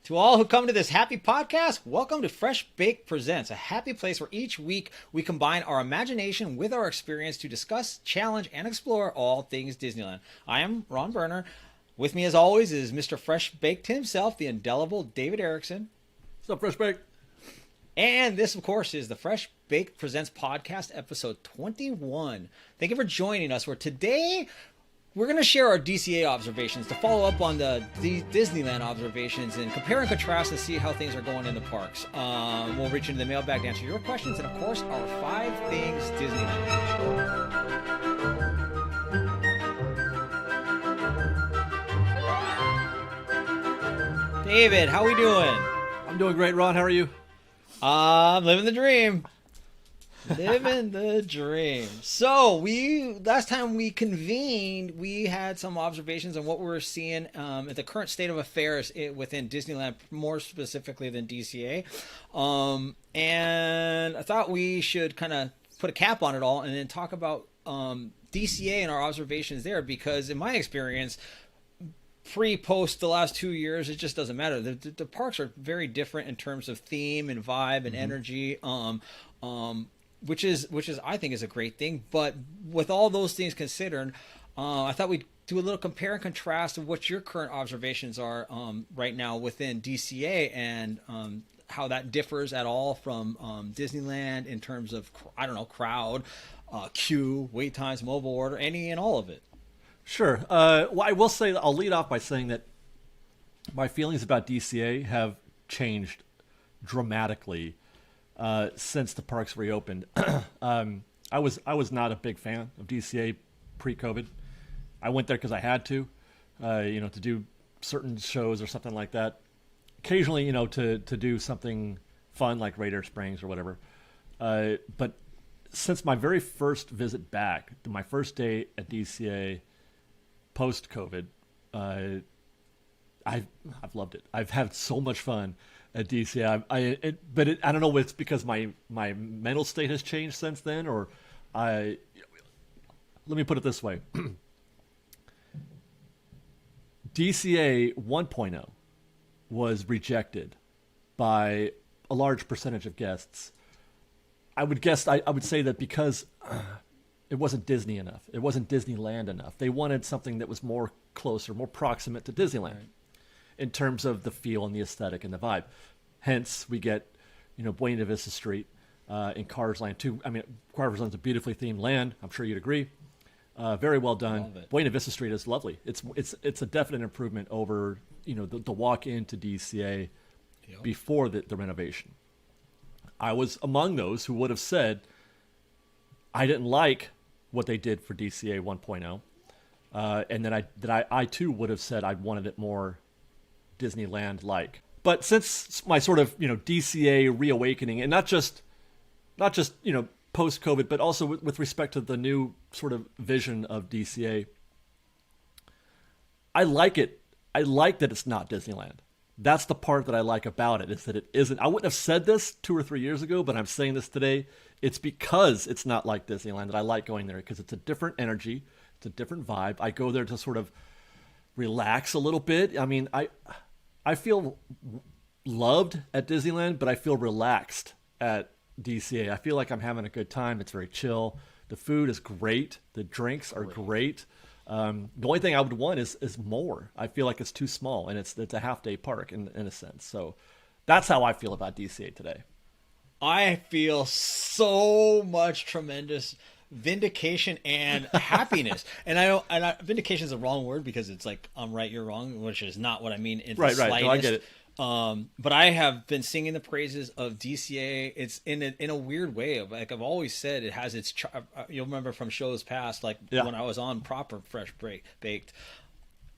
To all who come to this happy podcast, welcome to FreshBaked a happy place where each week we combine our imagination with our experience to discuss, challenge, and explore all things Disneyland. I am Ron Berner. With me, as always, is Mr. Fresh Baked himself, the indelible David Erickson. What's up, Fresh Baked? And this, of course, is the Fresh Baked Presents Podcast, episode 21. Thank you for joining us, where today we're going to share our DCA observations to follow up on the Disneyland observations and compare and contrast and see how things are going in the parks. We'll reach into the mailbag to answer your questions and, of course, our 5 things Disneyland. David, how we doing? I'm doing great, Ron. How are you? I'm living the dream. Living the dream. So last time we convened, we had some observations on what we were seeing at the current state of affairs within Disneyland, more specifically than DCA. And I thought we should kind of put a cap on it all and then talk about DCA and our observations there, because in my experience, pre-post the last 2 years, it just doesn't matter. The parks are very different in terms of theme and vibe and energy. Which is I think is a great thing. But with all those things considered, I thought we'd do a little compare and contrast of what your current observations are right now within DCA and how that differs at all from Disneyland in terms of, crowd, queue, wait times, mobile order, any and all of it. Sure. Well, I will say, I'll lead off by saying that my feelings about DCA have changed dramatically since the parks reopened. I was not a big fan of DCA pre-COVID. I went there because I had to do certain shows or something like that. Occasionally, to do something fun like Radiator Springs or whatever. But since my very first visit back, my first day at DCA post-COVID, I've loved it. I've had so much fun at DCA. I don't know if it's because my mental state has changed since then, or let me put it this way. DCA 1.0 was rejected by a large percentage of guests. I would say that because it wasn't Disney enough. It wasn't Disneyland enough. They wanted something that was more closer, more proximate to Disneyland. Right. In terms of the feel and the aesthetic and the vibe. Hence, we get, Buena Vista Street in Cars Land 2. I mean, Cars Land's a beautifully themed land. I'm sure you'd agree. Very well done. Buena Vista Street is lovely. It's a definite improvement over, the walk into DCA before the renovation. I was among those who would have said I didn't like what they did for DCA 1.0. And then I too would have said I wanted it more Disneyland-like. But since my sort of DCA reawakening, and not just post-COVID, but also with respect to the new sort of vision of DCA, I like it. I like that it's not Disneyland. That's the part that I like about it, is that it isn't. I wouldn't have said this 2 or 3 years ago, but I'm saying this today. It's because it's not like Disneyland that I like going there, because it's a different energy, it's a different vibe. I go there to sort of relax a little bit. I mean, I feel loved at Disneyland, but I feel relaxed at DCA. I feel like I'm having a good time. It's very chill. The food is great. The drinks are great. The only thing I would want is more. I feel like it's too small, and it's a half-day park in a sense. So that's how I feel about DCA today. I feel so much tremendous vindication and happiness. And vindication is the wrong word, because it's like I'm right, you're wrong, which is not what I mean in the slightest. Right. No, I get it. But I have been singing the praises of DCA. It's in a weird way. Like I've always said, it has its you'll remember from shows past, like when I was on proper Fresh Baked.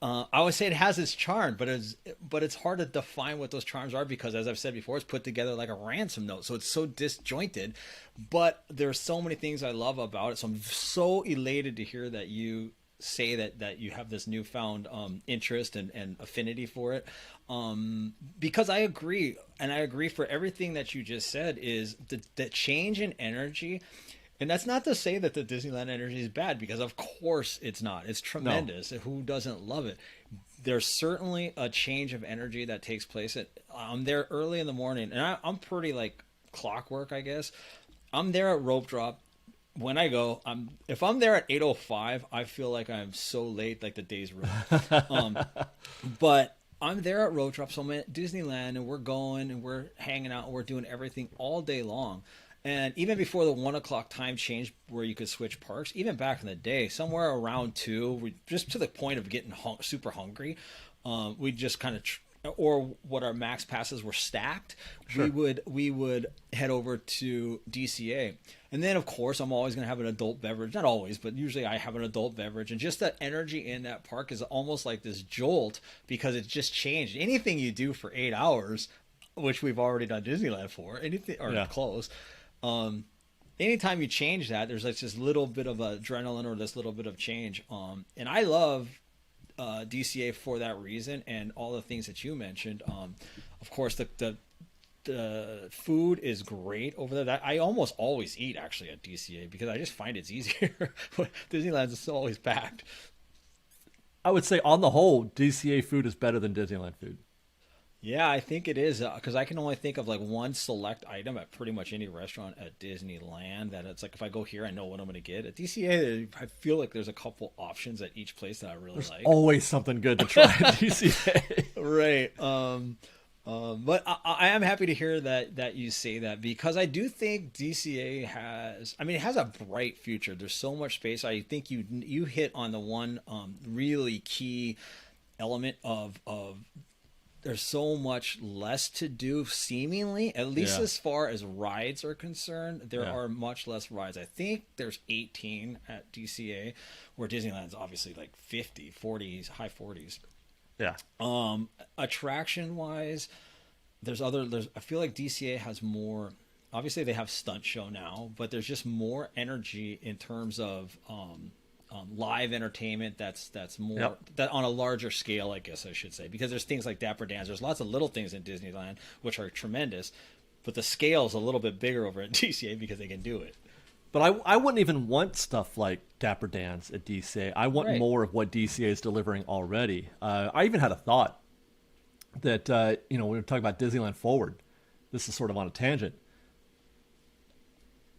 I always say it has its charm, but it's hard to define what those charms are, because, as I've said before, it's put together like a ransom note, so it's so disjointed. But there's so many things I love about it, so I'm so elated to hear that you say that you have this newfound interest and affinity for it, because I agree, and I agree for everything that you just said. Is the change in energy. And that's not to say that the Disneyland energy is bad, because of course it's not. It's tremendous. No. Who doesn't love it? there's certainly a change of energy that takes place. I'm there early in the morning, and I'm pretty like clockwork, I guess. I'm there at rope drop. When I go, if I'm there at 8:05, I feel like I'm so late, like the day's ruined. But I'm there at rope drop, so I'm at Disneyland, and we're going, and we're hanging out, and we're doing everything all day long. And even before the 1 o'clock time change, where you could switch parks, even back in the day, somewhere around 2, we just to the point of getting super hungry, we just kind of. Or what our max passes were stacked, sure. we would head over to DCA. And then, of course, I'm always going to have an adult beverage. Not always, but usually I have an adult beverage. And just that energy in that park is almost like this jolt because it's just changed. Anything you do for 8 hours, which we've already done Disneyland for, anything or close, anytime you change that, there's like this little bit of adrenaline or this little bit of change. And I love DCA for that reason, and all the things that you mentioned. Of course, the food is great over there. I almost always eat actually at DCA because I just find it's easier. Disneyland is always packed. I would say on the whole, DCA food is better than Disneyland food. Yeah, I think it is, because I can only think of like one select item at pretty much any restaurant at Disneyland that it's like if I go here, I know what I'm going to get. At DCA, I feel like there's a couple options at each place that I really like. There's always something good to try at DCA. Right. But I am happy to hear that you say that, because I do think DCA it has a bright future. There's so much space. I think you hit on the one really key element of there's so much less to do, seemingly, at least as far as rides are concerned. There are much less rides. I think there's 18 at DCA, where Disneyland's obviously like 50, 40s, high 40s. Yeah. Attraction-wise, I feel like DCA has more. Obviously, they have Stunt Show now, but there's just more energy in terms of live entertainment that's more that on a larger scale, I guess I should say, because there's things like Dapper Dans. There's lots of little things in Disneyland which are tremendous, but the scale is a little bit bigger over at DCA because they can do it. But I wouldn't even want stuff like Dapper Dans at DCA. I want more of what DCA is delivering already. I even had a thought that we were talking about Disneyland Forward. This is sort of on a tangent.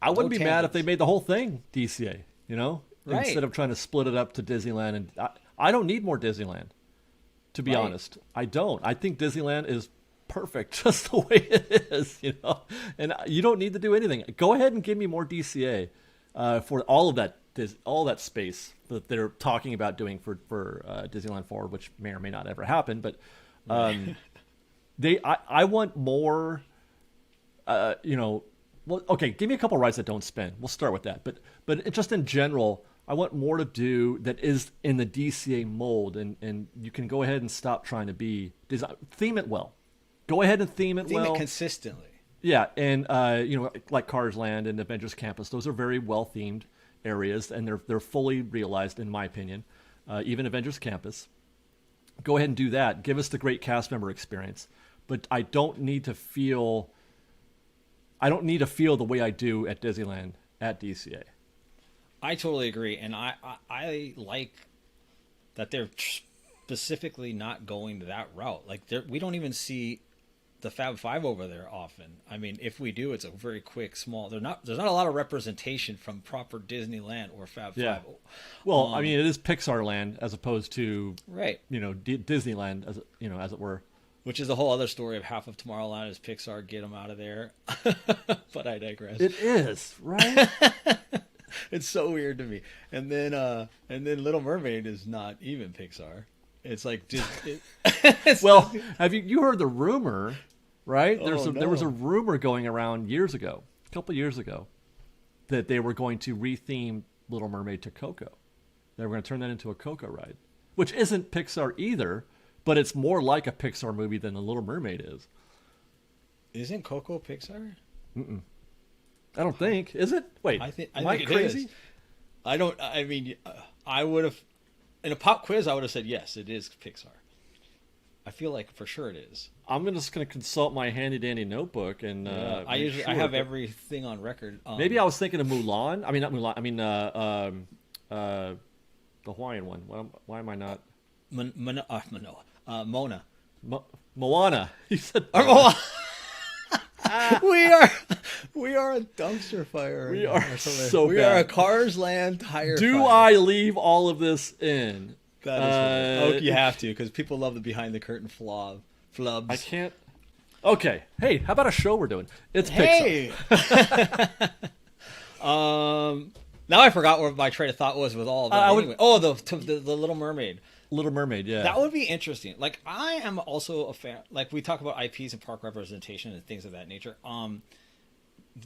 I wouldn't be mad if they made the whole thing DCA, Right. Instead of trying to split it up to Disneyland. And I don't need more Disneyland, to be honest. I don't. I think Disneyland is perfect just the way it is, And you don't need to do anything. Go ahead and give me more DCA for all of that space that they're talking about doing for Disneyland Forward, which may or may not ever happen. But I want more, Well, okay, give me a couple rides that don't spin. We'll start with that. But just in general, I want more to do that is in the DCA mold, and you can go ahead and stop trying to theme it well. Go ahead and theme it well. Theme it consistently. Yeah, and like Cars Land and Avengers Campus, those are very well themed areas, and they're fully realized in my opinion. Even Avengers Campus, go ahead and do that. Give us the great cast member experience, but I don't need to feel the way I do at Disneyland at DCA. I totally agree, and I like that they're specifically not going that route. Like we don't even see the Fab Five over there often. I mean, if we do, it's a very quick, small. There's not a lot of representation from proper Disneyland or Fab Five. Well, it is Pixar Land as opposed to Disneyland, as it were. Which is a whole other story of half of Tomorrowland is Pixar. Get them out of there. But I digress. It is, right? It's so weird to me. And then Little Mermaid is not even Pixar. It's like have you heard the rumor, right? There was a rumor going around a couple years ago, that they were going to retheme Little Mermaid to Coco. They were going to turn that into a Coco ride, which isn't Pixar either, but it's more like a Pixar movie than The Little Mermaid is. Isn't Coco Pixar? Mm-mm. I don't think. Is it? Wait, I think crazy? Is. I would have, in a pop quiz, I would have said yes, it is Pixar. I feel like for sure it is. I'm just going to consult my handy dandy notebook and. I have everything on record. Maybe I was thinking of Mulan. I mean, not Mulan. I mean, the Hawaiian one. Why am I not? Mona. Moana. He said Moana. we are a dumpster fire. We are so we bad. are a Cars Land tire. Do fire. I leave all of this in? That is you have to, because people love the behind the curtain flubs. I can't. Okay. Hey, how about a show we're doing? It's Pixar. Now I forgot what my train of thought was with all of that. Anyway. The Little Mermaid. Little Mermaid, yeah. That would be interesting. Like, I am also a fan. Like, we talk about IPs and park representation and things of that nature.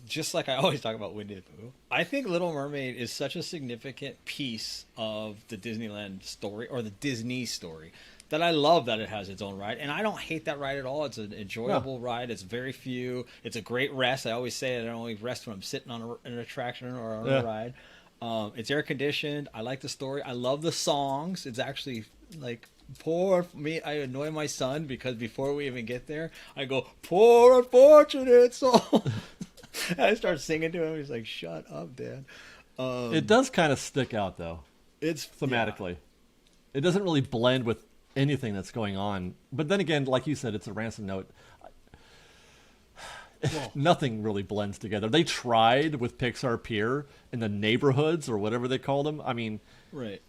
Just like I always talk about Winnie the Pooh, I think Little Mermaid is such a significant piece of the Disneyland story, or the Disney story, that I love that it has its own ride. And I don't hate that ride at all. It's an enjoyable ride. It's very few. It's a great rest. I always say I don't only rest when I'm sitting on an attraction or on a ride. It's air conditioned. I like the story. I love the songs. It's actually like, poor me. I annoy my son because before we even get there, I go, poor unfortunate soul. I start singing to him. He's like, shut up, Dad. It does kind of stick out, though. It's thematically. It doesn't really blend with anything that's going on. But then again, like you said, it's a ransom note. Nothing really blends together. They tried with Pixar Pier in the neighborhoods or whatever they called them. I mean, right.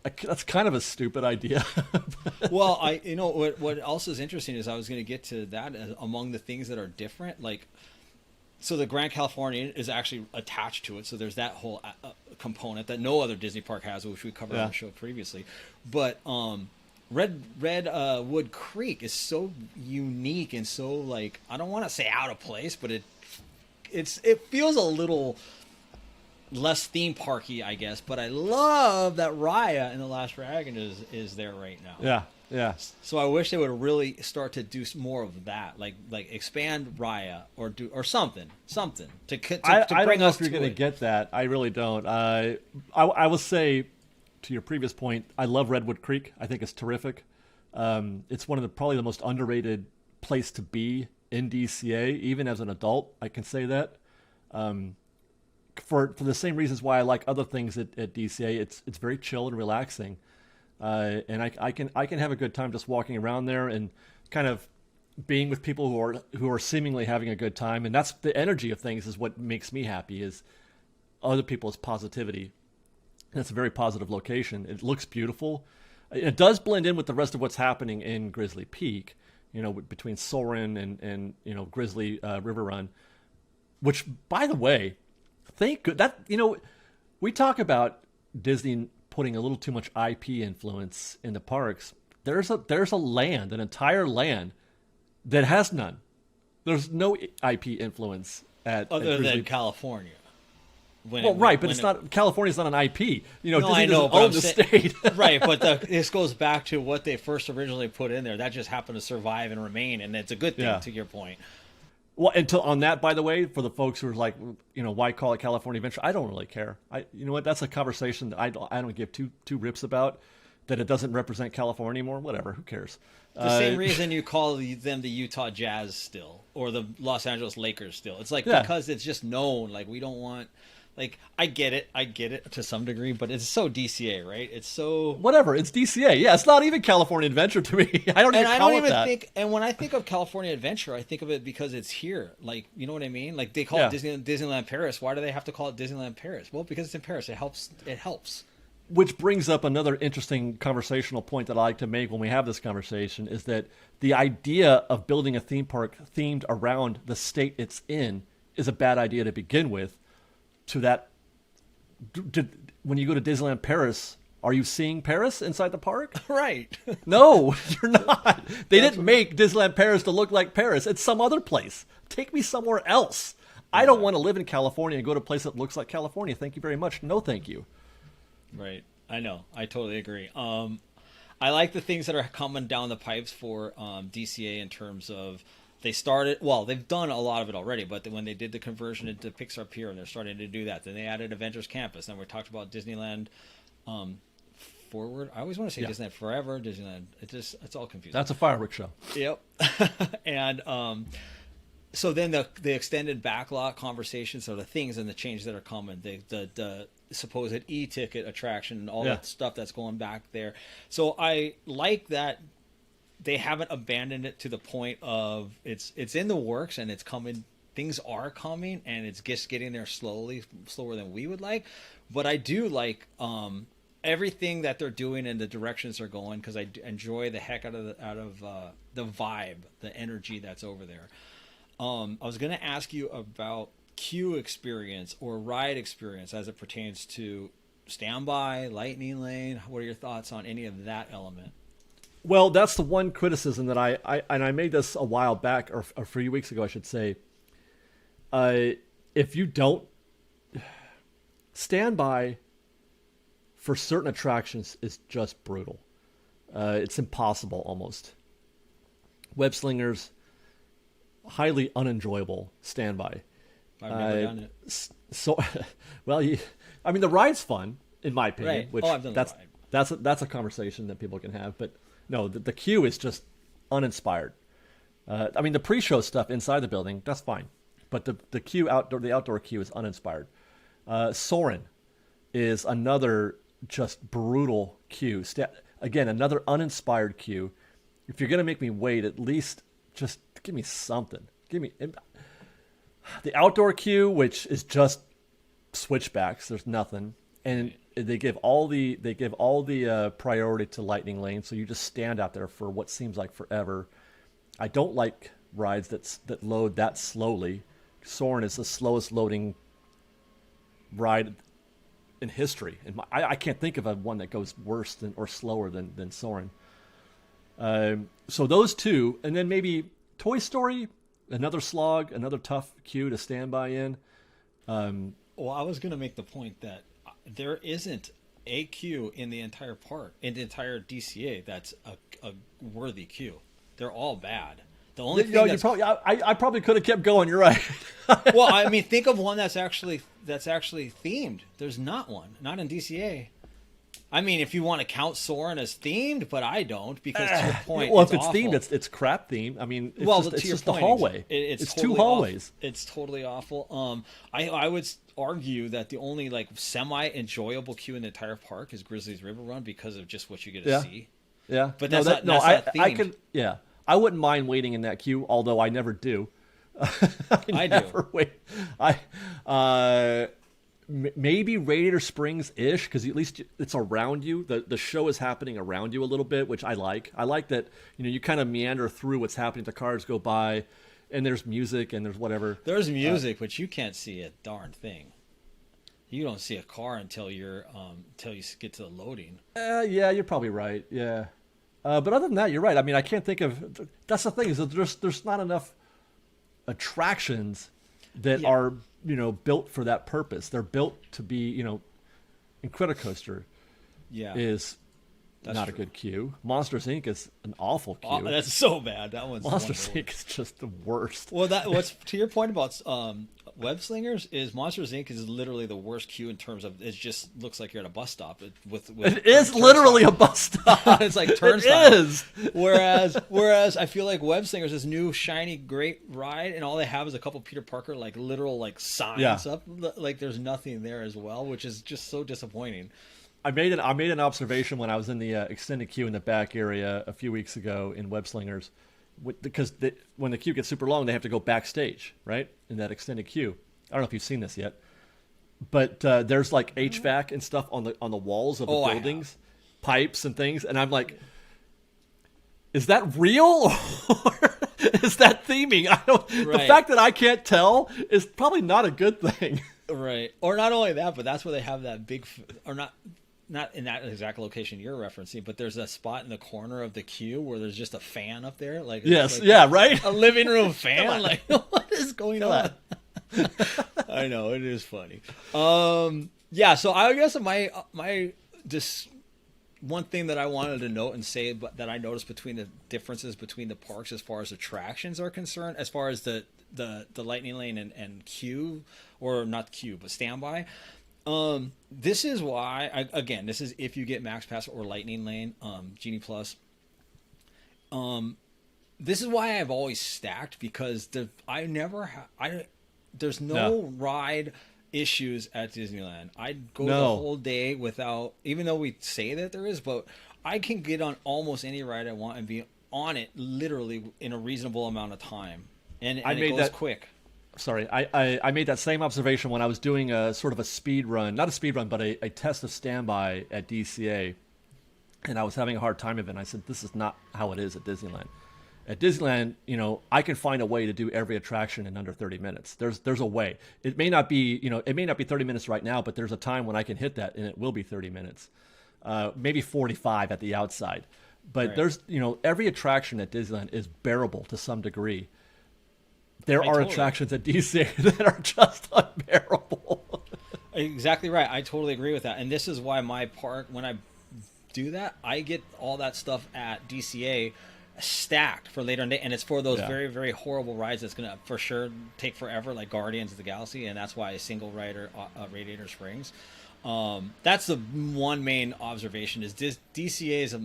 That's kind of a stupid idea. Well, what else is interesting is I was going to get to that among the things that are different. Like, so the Grand Californian is actually attached to it. So there's that whole component that no other Disney park has, which we covered on the show previously. But Redwood Creek is so unique and so, like, I don't want to say out of place, but it feels a little less theme parky, I guess. But I love that Raya in The Last Dragon is there right now. Yeah. So I wish they would really start to do more of that, like expand Raya or something to bring I don't know us if you're to going to get that. I really don't. I will say, to your previous point, I love Redwood Creek. I think it's terrific. It's one of probably the most underrated place to be in DCA, even as an adult. I can say that. For the same reasons why I like other things at DCA, it's very chill and relaxing, and I can have a good time just walking around there and kind of being with people who are seemingly having a good time. And that's the energy of things is what makes me happy, is other people's positivity. And it's a very positive location. It looks beautiful. It does blend in with the rest of what's happening in Grizzly Peak, between Soarin' and Grizzly River Run, which, by the way, we talk about Disney putting a little too much IP influence in the parks. There's a land, an entire land, that has none. There's no IP influence other than California. It's not. California's not an IP. Disney I know, doesn't own the state. Right, but this goes back to what they first originally put in there. That just happened to survive and remain, and it's a good thing, to your point. Well, on that, by the way, for the folks who are like, why call it California Adventure? I don't really care. You know what? That's a conversation that I don't give two rips about. That it doesn't represent California anymore. Whatever. Who cares? The same reason you call them the Utah Jazz still, or the Los Angeles Lakers still. It's like because it's just known. Like, we don't want. Like, I get it to some degree, but it's so DCA, right? It's so whatever. It's DCA. Yeah, it's not even California Adventure to me. I don't even think. And when I think of California Adventure, I think of it because it's here. Like, you know what I mean? Like, they call it Disneyland Paris. Why do they have to call it Disneyland Paris? Well, because it's in Paris. It helps. Which brings up another interesting conversational point that I like to make when we have this conversation, is that the idea of building a theme park themed around the state it's in is a bad idea to begin with. To that, when you go to Disneyland Paris, are you seeing Paris inside the park? Right. No, you're not. They didn't make Disneyland Paris to look like Paris. It's some other place. Take me somewhere else. I don't want to live in California and go to a place that looks like California. Thank you very much. No, thank you. Right. I know. I totally agree. I like the things that are coming down the pipes for DCA in terms of they've done a lot of it already, but when they did the conversion into Pixar Pier and they're starting to do that, then they added Avengers Campus. Then we talked about Disneyland Forward. I always want to say Disneyland Forever, Disneyland. It's all confusing. That's a fireworks show. Yep. And so then the extended backlot conversations are the things and the changes that are coming. The supposed e-ticket attraction and all that stuff that's going back there. So I like that they haven't abandoned it to the point of it's in the works and it's coming. Things are coming and it's just getting there slower than we would like. But I do like everything that they're doing and the directions they're going, because I enjoy the heck out of the vibe, the energy that's over there. I was going to ask you about queue experience or ride experience as it pertains to standby, lightning lane. What are your thoughts on any of that element? Well, that's the one criticism that I made this a while back, or a few weeks ago, I should say. If you don't standby for certain attractions is just brutal. It's impossible almost. Web slingers, highly unenjoyable standby. I've never done it. So, well, I mean, the ride's fun, in my opinion. Right. Which I've done the ride. That's a conversation that people can have. But no, the queue is just uninspired. I mean, the pre-show stuff inside the building, that's fine. But the queue the outdoor queue is uninspired. Soarin' is another just brutal queue. Again, another uninspired queue. If you're gonna make me wait, at least just give me something. Give me the outdoor queue, which is just switchbacks. There's nothing, and they give all the priority to lightning lane. So you just stand out there for what seems like forever. I don't like rides that load that slowly. Soarin' is the slowest loading ride in history, and I can't think of one that goes worse or slower than Soarin'. So those two, and then maybe Toy Story, another slog, another tough queue to stand by in. Well, I was going to make the point that there isn't a queue in the entire park, in the entire DCA, that's a worthy queue. They're all bad. The only thing I probably could have kept going. You're right. Well, I mean, think of one that's actually themed. There's not one, not in DCA. I mean, if you want to count Soarin' as themed, but I don't, because to your point, well, if it's awful. themed, it's crap themed. I mean, it's to your just point, the hallway. It's totally two hallways. It's totally awful. I would argue that the only like semi-enjoyable queue in the entire park is Grizzly's River Run, because of just what you get to see. Yeah, but that's not themed. I can. Yeah, I wouldn't mind waiting in that queue, although I never do. I never do. Wait. Maybe Radiator Springs ish, because at least it's around you. The show is happening around you a little bit, which I like. I like that you kind of meander through what's happening. The cars go by, and there's music and there's whatever. There's music, but you can't see a darn thing. You don't see a car until you get to the loading. Yeah, you're probably right. Yeah, but other than that, you're right. I mean, I can't think of. That's the thing, is that there's not enough attractions that are built for that purpose. They're built to be Incredicoaster is not true. A good queue. Monsters Inc. is an awful queue. Oh, that's so bad. That one's Monsters Inc. is just the worst. Well, what's to your point about Web Slingers is Monsters Inc. is literally the worst queue in terms of it just looks like you're at a bus stop with it is literally a bus stop. It's like turnstile. It is. Whereas I feel like Web Slingers is new shiny great ride, and all they have is a couple Peter Parker like literal signs up. Like there's nothing there as well, which is just so disappointing. I made an observation when I was in the extended queue in the back area a few weeks ago in Web Slingers, because when the queue gets super long, they have to go backstage, right, in that extended queue. I don't know if you've seen this yet, but there's like HVAC and stuff on the walls of the buildings, pipes and things, and I'm like, is that real or is that theming? I don't. Right. The fact that I can't tell is probably not a good thing. Right. Or not only that, but that's where they have that big, or not in that exact location you're referencing, but there's a spot in the corner of the queue where there's just a fan up there. Like yes, yeah, right. A living room fan. Like, what is going on? I know, it is funny. Yeah. So I guess my just one thing that I wanted to note and say, but that I noticed between the differences between the parks as far as attractions are concerned, as far as the lightning lane and queue, or not queue, but standby. This is why, again, this is if you get Max Pass or Lightning Lane, Genie Plus. This is why I've always stacked, because there's no ride issues at Disneyland. I'd go No. the whole day without, even though we say that there is, but I can get on almost any ride I want and be on it literally in a reasonable amount of time. And it goes quick. Sorry, I made that same observation when I was doing a sort of a speed run, not a speed run, but a test of standby at DCA, and I was having a hard time of it. And I said, this is not how it is at Disneyland. At Disneyland, you know, I can find a way to do every attraction in under 30 minutes. There's a way. It may not be, you know, it may not be 30 minutes right now, but there's a time when I can hit that, and it will be 30 minutes, maybe 45 at the outside. But Right. there's, you know, every attraction at Disneyland is bearable to some degree. There are totally. attractions at DCA that are just unbearable. Exactly right. I totally agree with that. And this is why my park, when I do that, I get all that stuff at DCA stacked for later in the day. And it's for those very, very horrible rides that's going to for sure take forever, like Guardians of the Galaxy. And that's why a single rider, Radiator Springs. That's the one main observation is DCA is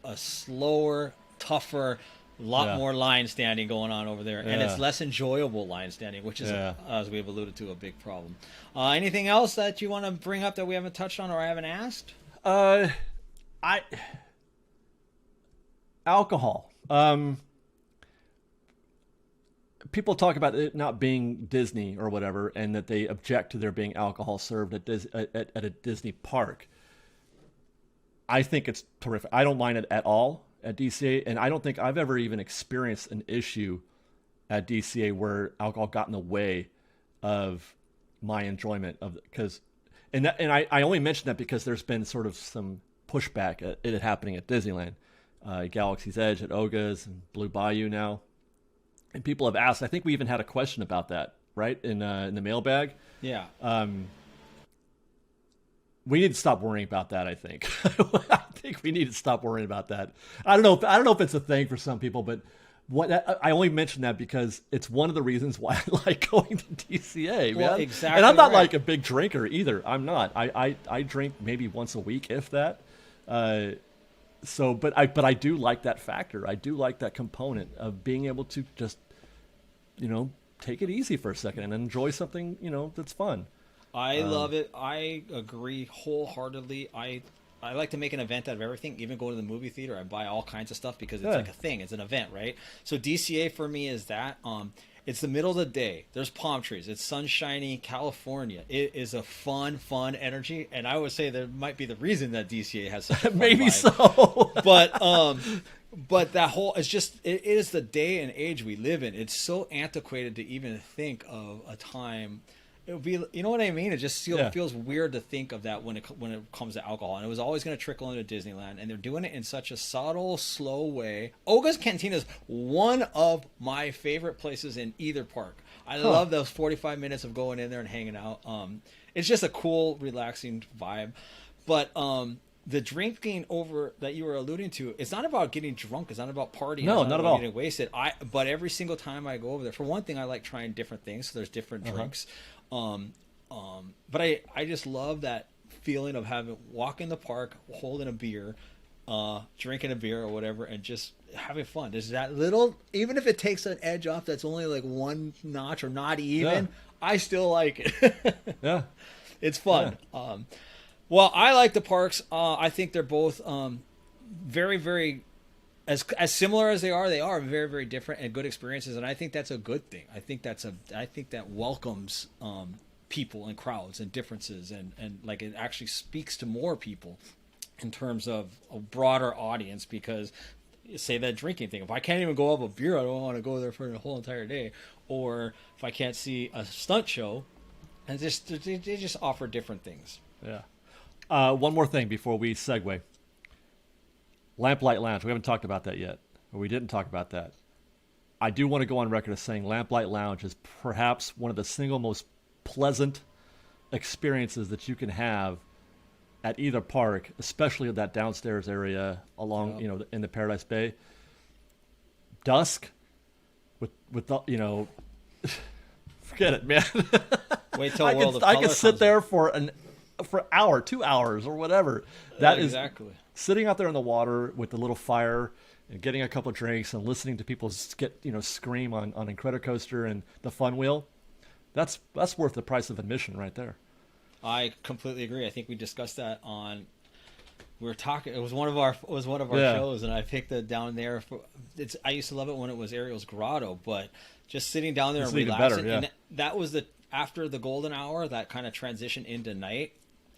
a slower, tougher, lot more line standing going on over there, and it's less enjoyable line standing, which is, as we've alluded to, a big problem. Anything else that you want to bring up that we haven't touched on or I haven't asked? Alcohol. People talk about it not being Disney or whatever, and that they object to there being alcohol served at a Disney park. I think it's terrific. I don't mind it at all at DCA, and I don't think I've ever even experienced an issue at DCA where alcohol got in the way of my enjoyment of it. I only mention that because there's been sort of some pushback at it happening at Disneyland, Galaxy's Edge, at Oga's, and Blue Bayou now, and people have asked. I think we even had a question about that, right, in the mailbag. Yeah. We need to stop worrying about that. I think. I think we need to stop worrying about that. I don't know if it's a thing for some people, but I only mention that because it's one of the reasons why I like going to DCA. Well, man. exactly. And I'm not right. like a big drinker either. I'm not. I drink maybe once a week, if that. But I do like that factor. I do like that component of being able to just, you know, take it easy for a second and enjoy something, you know, that's fun. I love it. I agree wholeheartedly. I like to make an event out of everything, even go to the movie theater. I buy all kinds of stuff because it's like a thing. It's an event, right? So DCA for me is that. It's the middle of the day. There's palm trees. It's sunshiny California. It is a fun energy. And I would say that might be the reason that DCA has such a fun Maybe vibe. so. But that whole, it is the day and age we live in. It's so antiquated to even think of a time. It would be, you know what I mean? It just feels weird to think of that when it comes to alcohol. And it was always going to trickle into Disneyland, and they're doing it in such a subtle, slow way. Oga's Cantina is one of my favorite places in either park. I love those 45 minutes of going in there and hanging out. It's just a cool, relaxing vibe. But the drinking over that you were alluding to, it's not about getting drunk. It's not about partying. No, it's not at all. Getting wasted. But every single time I go over there, for one thing, I like trying different things. So there's different drinks. But I just love that feeling of walking the park, holding a beer, drinking a beer or whatever, and just having fun. There's that little, even if it takes an edge off, that's only like one notch or not even. I still like it. Yeah, it's fun. Yeah. Well, I like the parks. I think they're both very, very as similar as they are very, very different and good experiences. And I think that's a good thing. I think that welcomes people and crowds and differences, and like it actually speaks to more people in terms of a broader audience. Because say that drinking thing, if I can't even go have a beer, I don't want to go there for the whole entire day. Or if I can't see a stunt show, and they just offer different things. Yeah. One more thing before we segue. Lamplight Lounge. We haven't talked about that yet, or we didn't talk about that. I do want to go on record as saying Lamplight Lounge is perhaps one of the single most pleasant experiences that you can have at either park, especially that downstairs area along, in the Paradise Bay. Dusk, with the, forget it, man. Wait till World of Color I could sit there for an hour, 2 hours, or whatever. That is exactly. Sitting out there in the water with the little fire and getting a couple of drinks and listening to people scream on Incredicoaster and the Fun Wheel. That's worth the price of admission right there. I completely agree. I think we discussed that on. We were talking. It was one of our shows, and I picked it down there. I used to love it when it was Ariel's Grotto, but just sitting down there and relaxing. And that was after the golden hour. That kind of transition into night.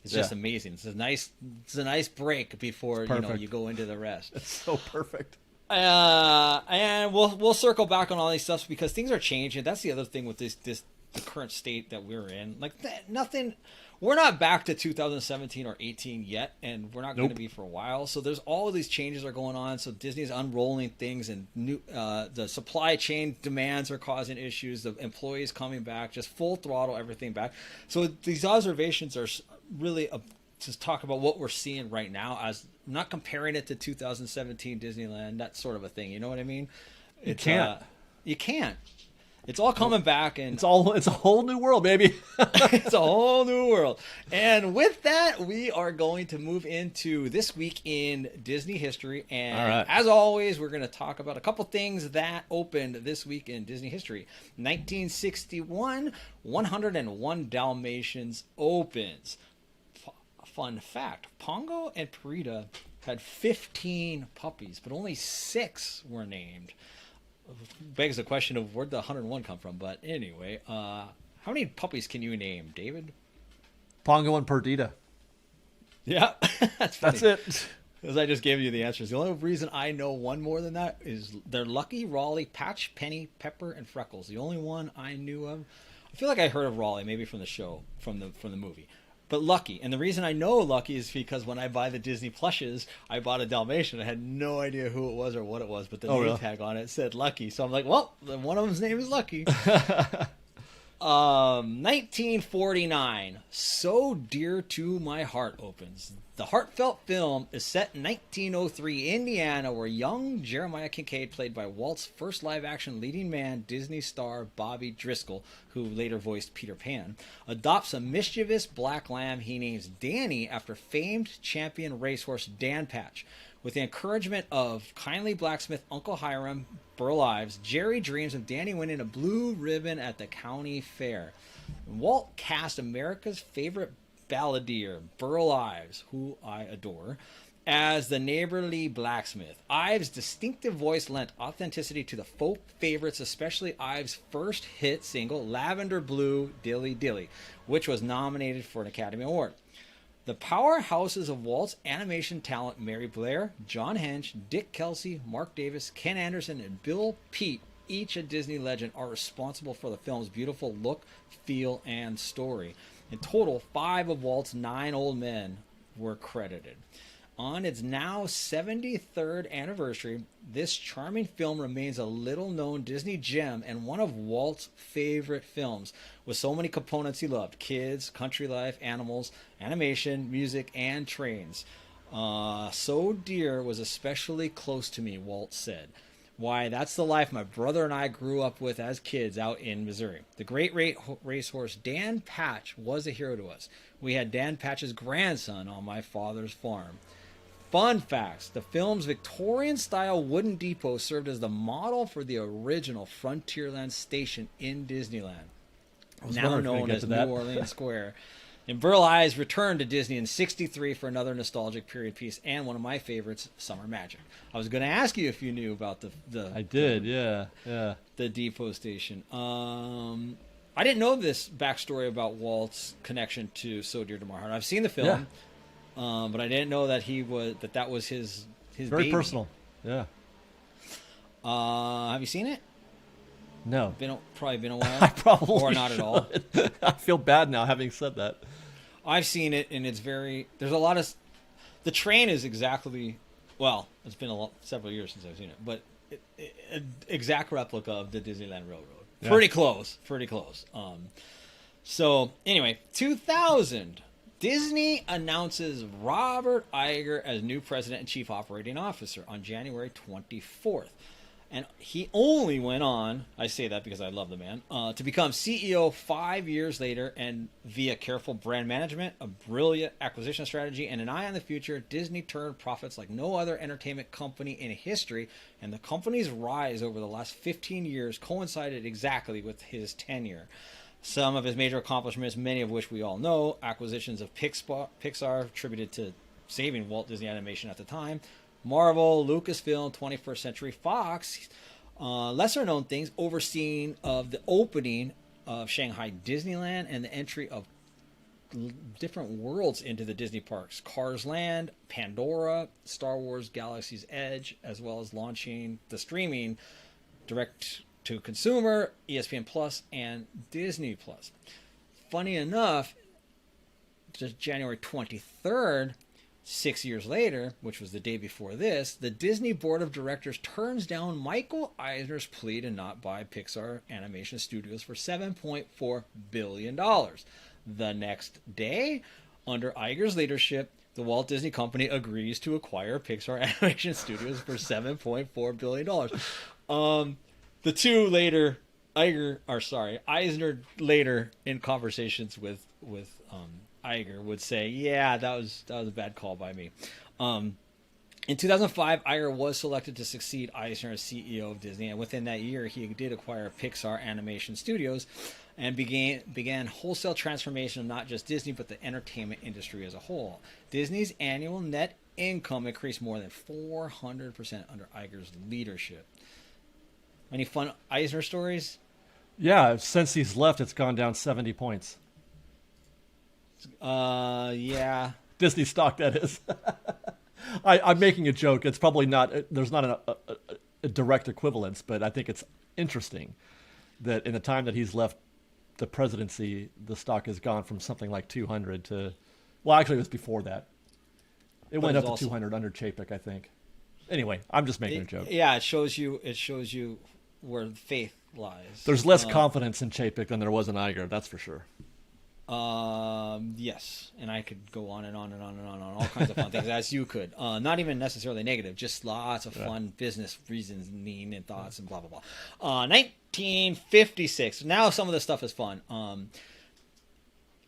It's just amazing. It's a nice break before you go into the rest. It's so perfect. And we'll circle back on all these stuff because things are changing. That's the other thing with the current state that we're in. Like nothing. We're not back to 2017 or 18 yet, and we're not going to be for a while. So there's all of these changes are going on. So Disney's unrolling things, and the supply chain demands are causing issues. The employees coming back, just full throttle, everything back. So these observations are really to talk about what we're seeing right now. As I'm not comparing it to 2017 Disneyland, that sort of a thing. You know what I mean? You can't. It's all coming back, and it's a whole new world, baby. It's a whole new world. And with that, we are going to move into this week in Disney history. And as always, we're going to talk about a couple things that opened this week in Disney history. 1961, 101 Dalmatians opens. Fun fact: Pongo and Purita had 15 puppies, but only 6 were named. Begs the question of where'd the 101 come from, but anyway, how many puppies can you name, David? Pongo and Perdita. Yeah, that's funny. That's it. Because I just gave you the answers. The only reason I know one more than that is they're Lucky, Raleigh, Patch, Penny, Pepper, and Freckles. The only one I knew of. I feel like I heard of Raleigh, maybe from the show, from the movie. But Lucky, and the reason I know Lucky is because when I buy the Disney plushes, I bought a Dalmatian. I had no idea who it was or what it was, but the name tag on it said Lucky. So I'm like, well, one of them's name is Lucky. 1949, So Dear to My Heart opens. The heartfelt film is set in 1903 Indiana, where young Jeremiah Kincaid, played by Walt's first live-action leading man, Disney star Bobby Driscoll, who later voiced Peter Pan, adopts a mischievous black lamb he names Danny after famed champion racehorse Dan Patch. With the encouragement of kindly blacksmith Uncle Hiram Burl Ives, Jerry dreams of Danny winning a blue ribbon at the county fair. Walt cast America's favorite balladeer, Burl Ives, who I adore, as the neighborly blacksmith. Ives' distinctive voice lent authenticity to the folk favorites, especially Ives' first hit single, Lavender Blue Dilly Dilly, which was nominated for an Academy Award. The powerhouses of Walt's animation talent, Mary Blair, John Hench, Dick Kelsey, Mark Davis, Ken Anderson, and Bill Peet, each a Disney legend, are responsible for the film's beautiful look, feel, and story. In total, 5 of Walt's 9 old men were credited. On its now 73rd anniversary, this charming film remains a little-known Disney gem and one of Walt's favorite films, with so many components he loved: kids, country life, animals, animation, music, and trains. So Dear was especially close to me, Walt said. Why, that's the life my brother and I grew up with as kids out in Missouri. The great racehorse Dan Patch was a hero to us. We had Dan Patch's grandson on my father's farm. Fun facts: the film's Victorian-style wooden depot served as the model for the original Frontierland station in Disneyland, now known as New Orleans Square. And Burl Ives returned to Disney in '63 for another nostalgic period piece and one of my favorites, Summer Magic. I was going to ask you if you knew about the depot station. I didn't know this backstory about Walt's connection to So Dear to My Heart. I've seen the film, but I didn't know that that was his very baby. Personal. Yeah. Have you seen it? No. Probably been a while. I probably or not at all. I feel bad now having said that. I've seen it, and there's a lot of, the train is exactly, well, it's been several years since I've seen it, but exact replica of the Disneyland Railroad. Yeah. Pretty close. So anyway, 2000, Disney announces Robert Iger as new president and chief operating officer on January 24th. And he only went on, I say that because I love the man, to become CEO 5 years later, and via careful brand management, a brilliant acquisition strategy, and an eye on the future, Disney turned profits like no other entertainment company in history, and the company's rise over the last 15 years coincided exactly with his tenure. Some of his major accomplishments, many of which we all know: acquisitions of Pixar, attributed to saving Walt Disney Animation at the time, Marvel, Lucasfilm, 21st Century Fox. Lesser known things: overseeing of the opening of Shanghai Disneyland and the entry of different worlds into the Disney parks: Cars Land, Pandora, Star Wars Galaxy's Edge, as well as launching the streaming direct to consumer, ESPN Plus, and Disney Plus. Funny enough, just January 23rd, 6 years later, which was the day before this, the Disney Board of Directors turns down Michael Eisner's plea to not buy Pixar Animation Studios for $7.4 billion. The next day, under Iger's leadership, the Walt Disney Company agrees to acquire Pixar Animation Studios for $7.4 billion. The two later, Eisner later in conversations with Iger would say, yeah, that was a bad call by me. In 2005, Iger was selected to succeed Eisner as CEO of Disney, and within that year, he did acquire Pixar Animation Studios and began wholesale transformation of not just Disney, but the entertainment industry as a whole. Disney's annual net income increased more than 400% under Iger's leadership. Any fun Eisner stories? Yeah, since he's left, it's gone down 70 points. Yeah. Disney stock, that is. I'm making a joke. It's probably not. There's not a direct equivalence, but I think it's interesting that in the time that he's left the presidency, the stock has gone from something like 200 to, well, actually, it was before that. It went up to 200 under Chapek, I think. Anyway, I'm just making a joke. Yeah, it shows you where faith lies. There's less confidence in Chapek than there was in Iger, that's for sure. Yes, and I could go on and on and on and on all kinds of fun things, as you could. Not even necessarily negative, just lots of fun business reasoning and thoughts and blah blah blah. 1956. Now some of this stuff is fun.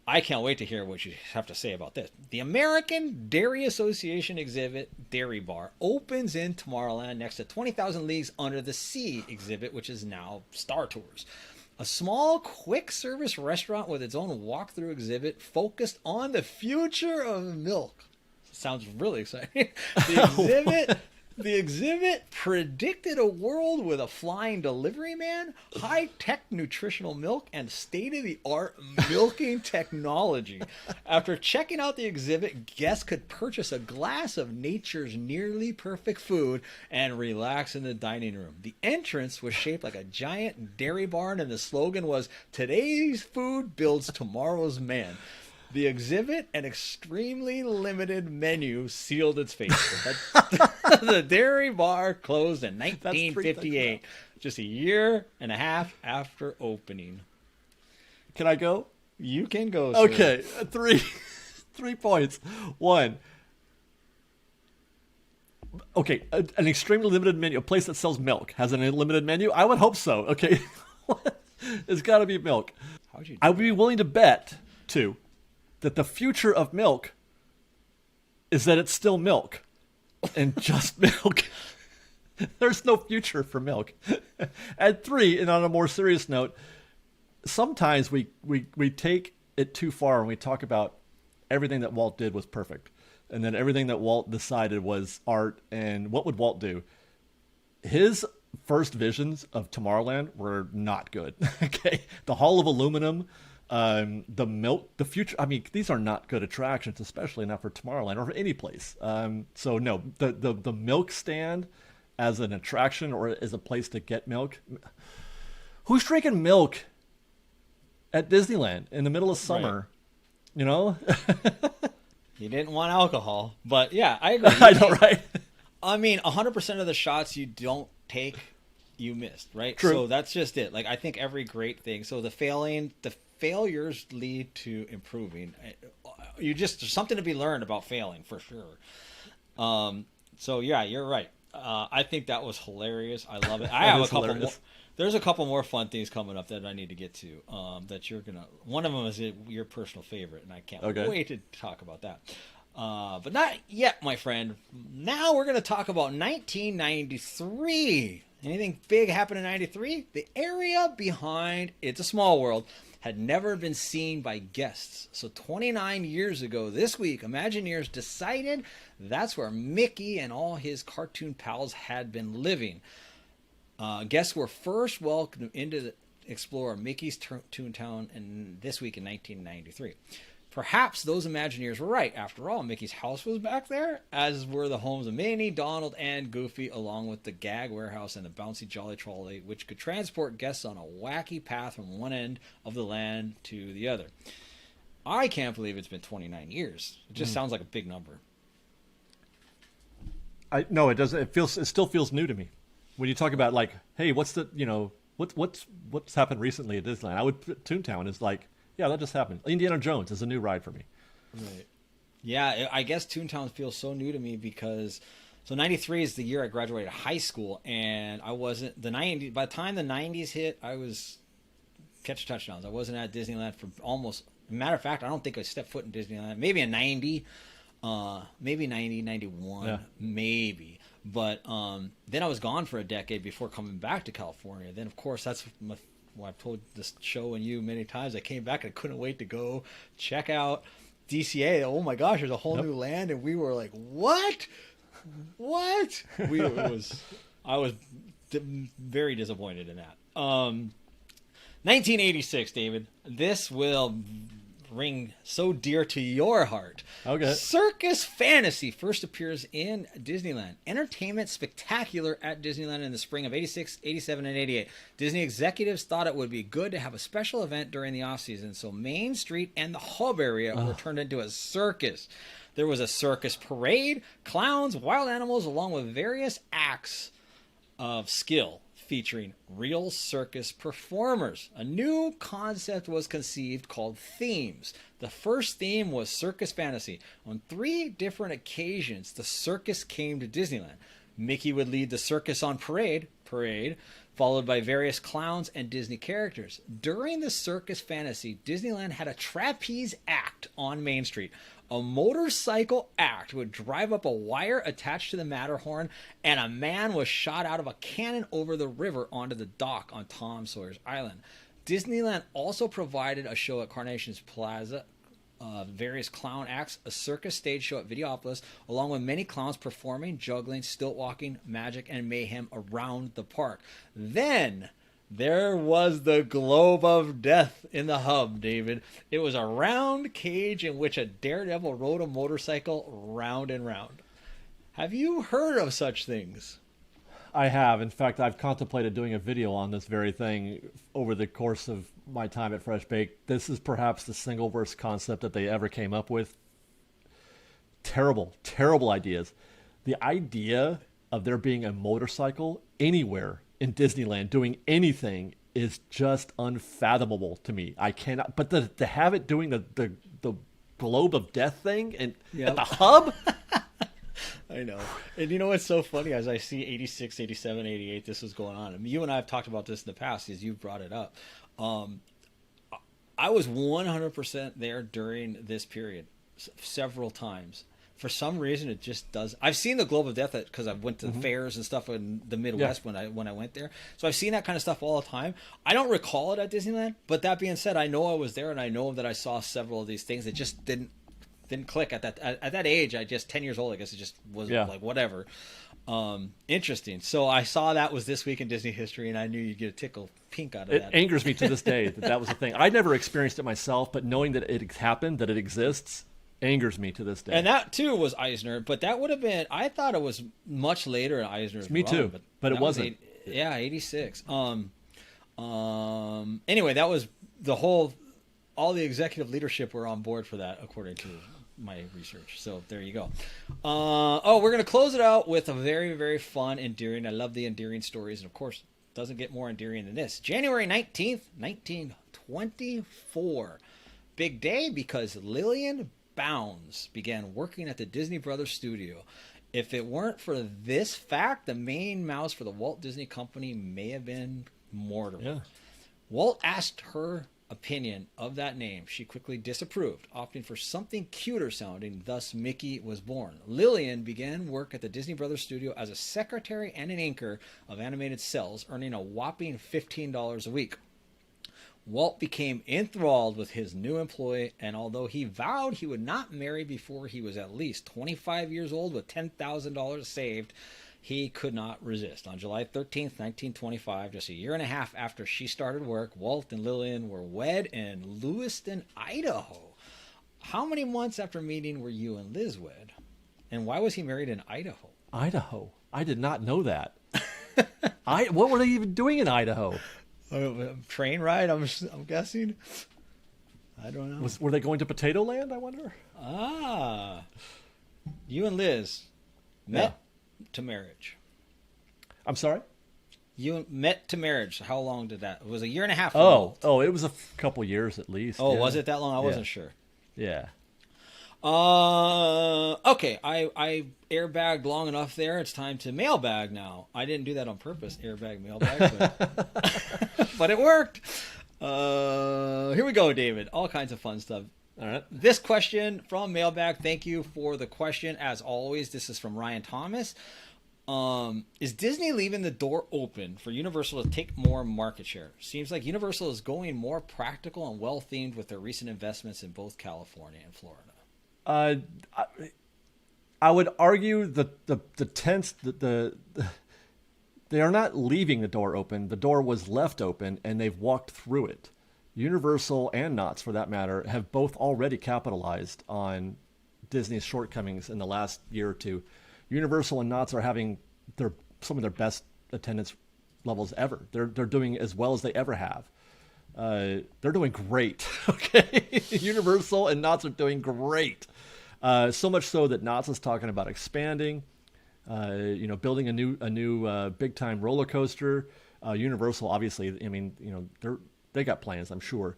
I can't wait to hear what you have to say about this. The American Dairy Association exhibit, Dairy Bar, opens in Tomorrowland next to 20,000 Leagues Under the Sea exhibit, which is now Star Tours. A small quick-service restaurant with its own walkthrough exhibit focused on the future of milk. Sounds really exciting. The exhibit predicted a world with a flying delivery man, high-tech nutritional milk, and state-of-the-art milking technology. After checking out the exhibit, guests could purchase a glass of nature's nearly perfect food and relax in the dining room. The entrance was shaped like a giant dairy barn, and the slogan was, "Today's food builds tomorrow's man." The exhibit, an extremely limited menu, sealed its fate. The Dairy Bar closed in 1958, just a year and a half after opening. Can I go? You can go, sir. Okay, 3 points. 1. Okay, an extremely limited menu. A place that sells milk has an unlimited menu? I would hope so. Okay, it's got to be milk. I would be willing to bet, too, that the future of milk is that it's still milk and just milk. There's no future for milk. And 3, and on a more serious note, sometimes we take it too far and we talk about everything that Walt did was perfect. And then everything that Walt decided was art. And what would Walt do? His first visions of Tomorrowland were not good. Okay, the Hall of Aluminum, the milk, the future. I mean, these are not good attractions, especially not for Tomorrowland or for any place. So no, the milk stand as an attraction or as a place to get milk. Who's drinking milk at Disneyland in the middle of summer? Right. You know, you didn't want alcohol, but yeah, I agree. I know, right? I mean, 100% of the shots you don't take, you missed, right? True. So that's just it. Like, I think every great thing. So the failures lead to improving. There's something to be learned about failing for sure. So yeah, you're right. I think that was hilarious. I love it. I have a couple more. There's a couple more fun things coming up that I need to get to. That you're gonna. One of them is your personal favorite, and I can't wait to talk about that. But not yet, my friend. Now we're going to talk about 1993. Anything big happened in 93? The area behind It's a Small World had never been seen by guests. So 29 years ago this week, Imagineers decided that's where Mickey and all his cartoon pals had been living. Guests were first welcomed into the explore Mickey's Toontown this week in 1993. Perhaps those Imagineers were right. After all, Mickey's house was back there, as were the homes of Minnie, Donald, and Goofy, along with the gag warehouse and the bouncy Jolly Trolley, which could transport guests on a wacky path from one end of the land to the other. I can't believe it's been 29 years. It just sounds like a big number. No, it doesn't. It still feels new to me. When you talk about like, hey, what's happened recently at Disneyland? I would put Toontown is like, yeah, that just happened. Indiana Jones is a new ride for me. Right. Yeah, I guess Toontown feels so new to me because, 93 is the year I graduated high school, and I wasn't, by the time the 90s hit, I was catch touchdowns. I wasn't at Disneyland for almost, matter of fact, I don't think I stepped foot in Disneyland. Maybe in 90, maybe 90, 91, yeah. Maybe. But then I was gone for a decade before coming back to California. Then, of course, that's I've told this show and you many times. I came back and I couldn't wait to go check out DCA. Oh my gosh, there's a whole new land, and we were like, "What? What?" I was very disappointed in that. 1986, David. This will ring so dear to your heart. Okay. Circus Fantasy first appears in Disneyland. Entertainment spectacular at Disneyland in the spring of 86, 87, and 88. Disney executives thought it would be good to have a special event during the off-season, so Main Street and the hub area were turned into a circus. There was a circus parade, clowns, wild animals, along with various acts of skill featuring real circus performers. A new concept was conceived called themes. The first theme was Circus Fantasy. On 3 different occasions, the circus came to Disneyland. Mickey would lead the circus on parade, followed by various clowns and Disney characters. During the Circus Fantasy, Disneyland had a trapeze act on Main Street. A motorcycle act would drive up a wire attached to the Matterhorn, and a man was shot out of a cannon over the river onto the dock on Tom Sawyer's Island. Disneyland also provided a show at Carnation's Plaza, various clown acts, a circus stage show at Videopolis, along with many clowns performing, juggling, stilt walking, magic, and mayhem around the park. Then there was the Globe of Death in the hub, David. It was a round cage in which a daredevil rode a motorcycle round and round. Have you heard of such things? I have. In fact, I've contemplated doing a video on this very thing over the course of my time at FreshBaked. This is perhaps the single worst concept that they ever came up with. Terrible, terrible ideas. The idea of there being a motorcycle anywhere in Disneyland doing anything is just unfathomable to me. I cannot. But to have it doing the Globe of Death thing and at the hub. I know. And you know what's so funny? As I see 86, 87, 88, this was going on. I mean, you and I have talked about this in the past as you brought it up. I was 100% there during this period several times. For some reason, it just does. I've seen the Globe of Death because I went to fairs and stuff in the Midwest when I went there. So I've seen that kind of stuff all the time. I don't recall it at Disneyland, but that being said, I know I was there and I know that I saw several of these things. It just didn't click at that age. I just 10 years old. I guess it just was like whatever. Interesting. So I saw that was this week in Disney history, and I knew you'd get a tickle pink out of that. It angers me to this day that was the thing. I never experienced it myself, but knowing that it happened, that it exists, angers me to this day. And that too was Eisner, but that would have been. I thought it was much later in Eisner's Me run, too, but it wasn't. 86. Anyway, that was all the executive leadership were on board for that, according to my research. So there you go. We're going to close it out with a very, very fun, endearing. I love the endearing stories. And of course, doesn't get more endearing than this. January 19th, 1924. Big day because Lillian Bounds began working at the Disney Brothers studio. If it weren't for this fact, the main mouse for the Walt Disney Company may have been Mortimer. Yeah. Walt asked her opinion of that name, she quickly disapproved, opting for something cuter sounding. Thus, Mickey was born. Lillian began work at the Disney Brothers studio as a secretary and an inker of animated cells, earning a whopping $15 a week. Walt became enthralled with his new employee, and although he vowed he would not marry before he was at least 25 years old with $10,000 saved, he could not resist. On July 13th, 1925, just a year and a half after she started work, Walt and Lillian were wed in Lewiston, Idaho. How many months after meeting were you and Liz wed? And why was he married in Idaho? Idaho? I did not know that. What were they even doing in Idaho? Train ride, I'm guessing. I don't know. Were they going to Potato Land, I wonder? You and Liz met to marriage. I'm sorry? You met to marriage. How long did that? It was a year and a half. Oh, it was a couple years at least. Oh, yeah. Was it that long? I wasn't sure. Yeah. Okay. I airbagged long enough there. It's time to mailbag now. I didn't do that on purpose. Airbag, mailbag, but it worked. Here we go, David. All kinds of fun stuff. All right. This question from Mailbag. Thank you for the question. As always, this is from Ryan Thomas. Is Disney leaving the door open for Universal to take more market share? Seems like Universal is going more practical and well-themed with their recent investments in both California and Florida. I would argue that they are not leaving the door open. The door was left open, and they've walked through it. Universal and Knott's, for that matter, have both already capitalized on Disney's shortcomings in the last year or two. Universal and Knott's are having some of their best attendance levels ever. They're doing as well as they ever have. They're doing great. Okay, Universal and Knott's are doing great. So much so that Knott's is talking about expanding. Building a new big time roller coaster. Universal, obviously, I mean, they got plans, I'm sure.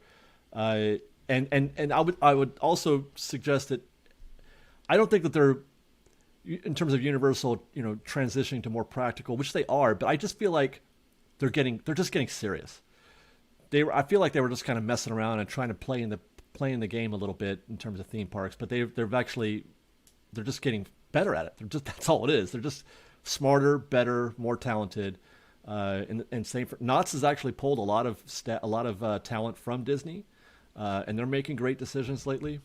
And I would also suggest that I don't think that they're, in terms of Universal, transitioning to more practical, which they are, but I just feel like they're just getting serious. I feel like they were just kind of messing around and trying to play in the game a little bit in terms of theme parks, but they're just getting better at it. That's all it is. They're just smarter, better, more talented. And same for Knott's has actually pulled a lot of talent from Disney, and they're making great decisions lately.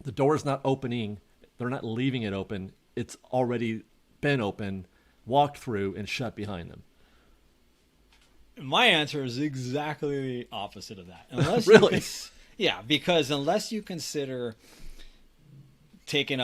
The door is not opening; they're not leaving it open. It's already been open, walked through, and shut behind them. My answer is exactly the opposite of that. Unless really, because unless you consider taking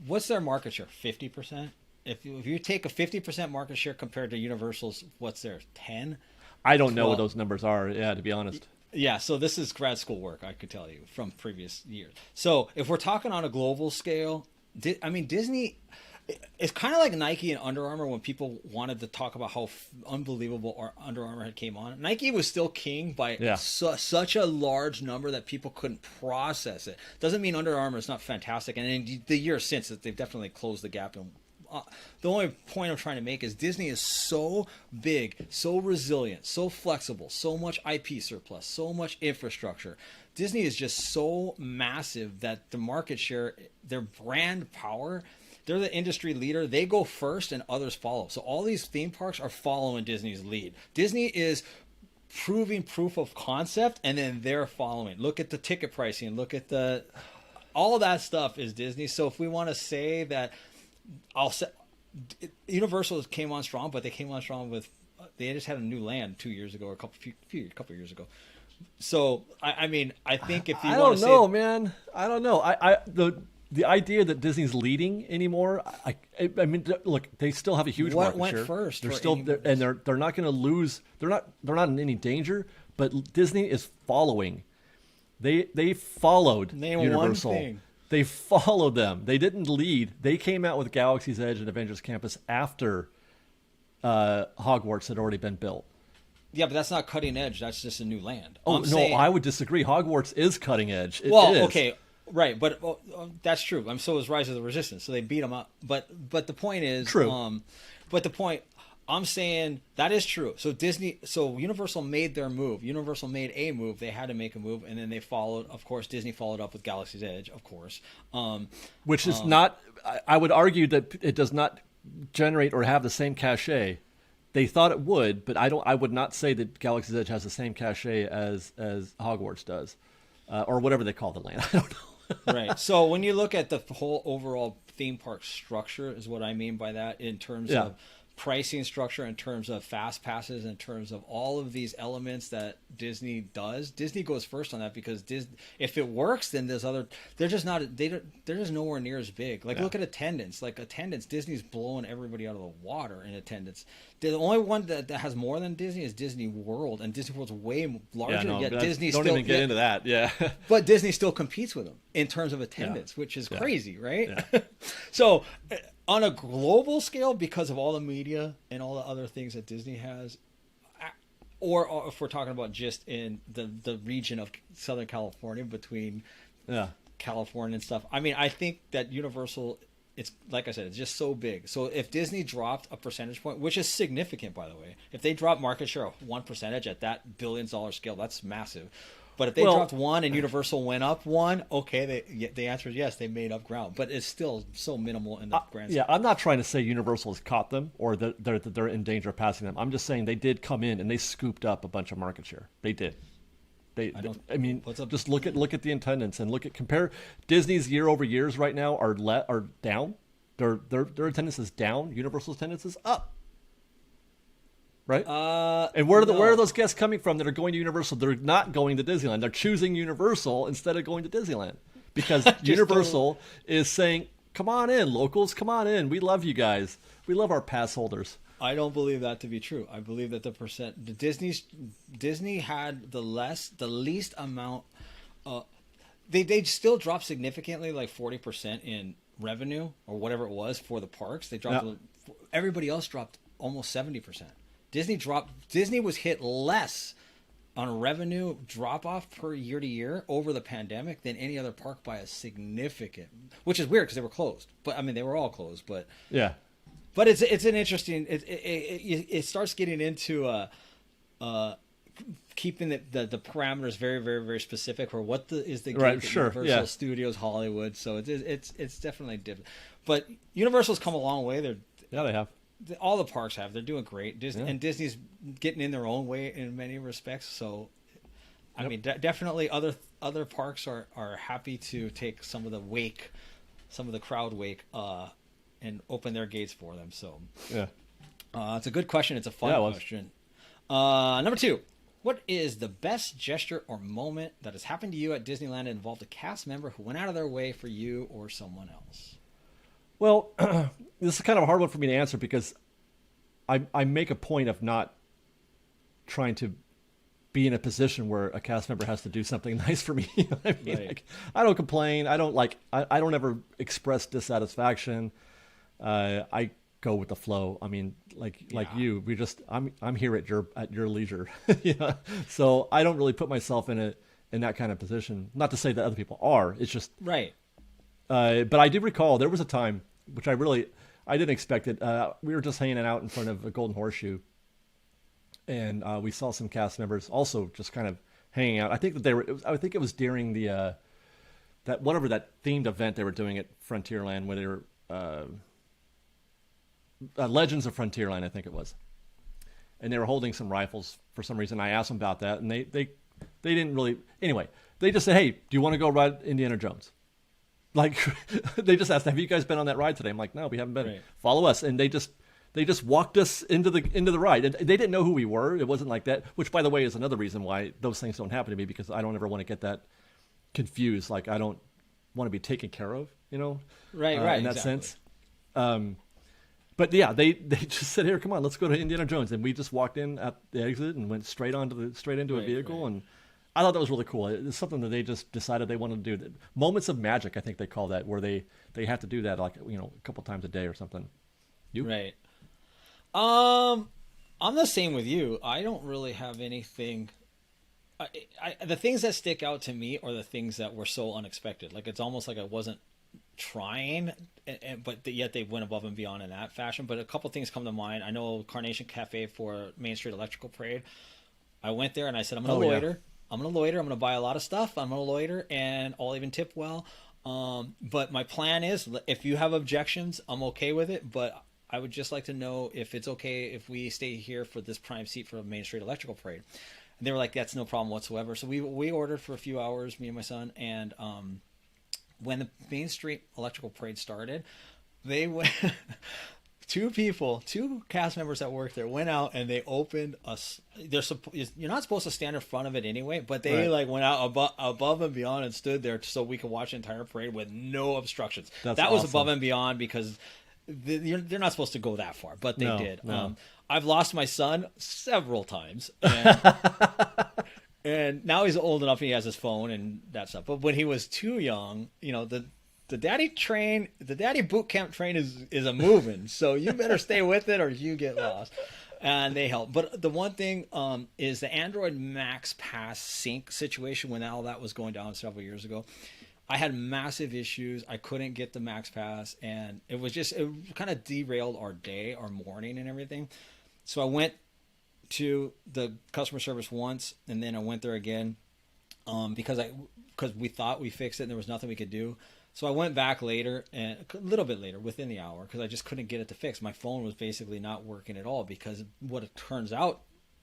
what's their market share? 50%. If you take a 50% market share compared to Universal's, what's their 10? I don't know what those numbers are. Yeah, to be honest. Yeah, so this is grad school work, I could tell you, from previous years. So if we're talking on a global scale, Disney, it's kind of like Nike and Under Armour when people wanted to talk about how unbelievable Under Armour had came on. Nike was still king by such a large number that people couldn't process it. Doesn't mean Under Armour is not fantastic. And in the years since, they've definitely closed the gap. And the only point I'm trying to make is Disney is so big, so resilient, so flexible, so much IP surplus, so much infrastructure. Disney is just so massive that the market share, their brand power, they're the industry leader. They go first and others follow. So all these theme parks are following Disney's lead. Disney is proving proof of concept, and then they're following. Look at the ticket pricing. Look at all of that stuff is Disney. So if we want to say that, Universal came on strong, but they came on strong with they just had a new land 2 years ago or a couple years ago. So I think if you want to say, I don't know. The idea that Disney's leading anymore, look, they still have a huge market share. What went first? They're still, and they're not going to lose. They're not in any danger. But Disney is following. They followed Universal. They followed them. They didn't lead. They came out with Galaxy's Edge and Avengers Campus after Hogwarts had already been built. Yeah, but that's not cutting edge. That's just a new land. I would disagree. Hogwarts is cutting edge. It is. Okay. Right, but that's true. So is Rise of the Resistance. So they beat them up. But the point is, true. But the point, I'm saying that is true. So Universal made their move. Universal made a move. They had to make a move, and then they followed. Of course, Disney followed up with Galaxy's Edge. Of course, which is not. I would argue that it does not generate or have the same cachet. They thought it would, but I would not say that Galaxy's Edge has the same cachet as Hogwarts does, or whatever they call the land. I don't know. Right. So when you look at the whole overall theme park structure, is what I mean by that in terms of pricing structure, in terms of fast passes, in terms of all of these elements that Disney does. Disney goes first on that because if it works, then they're just nowhere near as big. Like look at attendance. Disney's blowing everybody out of the water in attendance. The only one that has more than Disney is Disney World, and Disney World's way larger. Yet Disney don't even get into that. Yeah, but Disney still competes with them in terms of attendance, which is crazy, right? Yeah. So, on a global scale, because of all the media and all the other things that Disney has, or if we're talking about just in the region of Southern California between California and stuff, I mean, I think that Universal. It's like I said, it's just so big. So if Disney dropped a percentage point, which is significant, by the way, if they drop market share of 1% at that billion-dollar scale, that's massive. But if they dropped 1 and Universal went up 1, okay, the answer is yes, they made up ground. But it's still so minimal in the grand scheme. Yeah, I'm not trying to say Universal has caught them or that they're in danger of passing them. I'm just saying they did come in and they scooped up a bunch of market share. They did. I mean, just look at the attendance and compare Disney's year over years right now are down. Their attendance is down. Universal's attendance is up. Right? And where are those guests coming from that are going to Universal? They're not going to Disneyland. They're choosing Universal instead of going to Disneyland because Universal is saying, "Come on in, locals. Come on in. We love you guys. We love our pass holders." I don't believe that to be true. I believe that Disney had the least amount. They still dropped significantly, like 40% in revenue or whatever it was for the parks. They dropped. Everybody else dropped almost 70%. Disney was hit less on a revenue drop off per year to year over the pandemic than any other park by a significant, which is weird because they were closed. But I mean, they were all closed. But yeah. But it's an interesting. It starts getting into keeping the parameters very, very, very specific for what is the gate at Universal Studios Hollywood. So it's definitely different. But Universal's come a long way. They have. All the parks have. They're doing great. And Disney's getting in their own way in many respects. So, I mean, definitely other parks are happy to take some of the crowd wake. And open their gates for them. So, it's a good question. It's a fun question. Number 2, what is the best gesture or moment that has happened to you at Disneyland and involved a cast member who went out of their way for you or someone else? Well, this is kind of a hard one for me to answer because I make a point of not trying to be in a position where a cast member has to do something nice for me. You know what I mean? Like, I don't complain. I don't ever express dissatisfaction. I go with the flow. I mean, like you, I'm here at your leisure. So I don't really put myself in that kind of position. Not to say that other people are. It's just right. But I do recall there was a time which I didn't expect it. We were just hanging out in front of a Golden Horseshoe, and we saw some cast members also just kind of hanging out. I think that I think it was during the that themed event they were doing at Frontierland where they were. Legends of Frontierland, I think it was, and they were holding some rifles for some reason. I asked them about that, and they didn't really. Anyway, they just said, "Hey, do you want to go ride Indiana Jones?" Like they just asked, "Have you guys been on that ride today?" I'm like, "No, we haven't been." Right. Follow us, and they just walked us into the ride. And they didn't know who we were. It wasn't like that. Which, by the way, is another reason why those things don't happen to me because I don't ever want to get that confused. Like I don't want to be taken care of, Right. In that sense. But yeah, they just said, "Here, come on, let's go to Indiana Jones," and we just walked in at the exit and went straight into a vehicle, and I thought that was really cool. It's something that they just decided they wanted to do. Moments of magic, I think they call that, where they have to do that like a couple times a day or something. You? Right. I'm the same with you. I don't really have anything. The things that stick out to me are the things that were so unexpected. Like it's almost like I wasn't trying, but yet they went above and beyond in that fashion. But a couple things come to mind. I know Carnation Cafe for Main Street Electrical Parade. I went there and I said, I'm going to loiter. Yeah. I'm going to loiter. I'm going to buy a lot of stuff. I'm going to loiter, and I'll even tip well. But my plan is, if you have objections, I'm okay with it. But I would just like to know if it's okay if we stay here for this prime seat for Main Street Electrical Parade. And they were like, that's no problem whatsoever. So we ordered for a few hours, me and my son. And when the Main Street Electrical Parade started, they went... Two cast members that worked there went out and they opened us. You're not supposed to stand in front of it anyway, but they went out above and beyond and stood there so we could watch the entire parade with no obstructions. That was awesome. Above and beyond, because they're not supposed to go that far, but they did. No. I've lost my son several times, and now he's old enough and he has his phone and that stuff. But when he was too young, the daddy boot camp train is a moving, so you better stay with it or you get lost. And they help. But the one thing is the Android Max Pass sync situation when all that was going down several years ago. I had massive issues. I couldn't get the Max Pass, and it kind of derailed our day, our morning and everything. So I went to the customer service once, and then I went there again because we thought we fixed it and there was nothing we could do. So I went back later, and a little bit later, within the hour, because I just couldn't get it to fix. My phone was basically not working at all, because what it turns out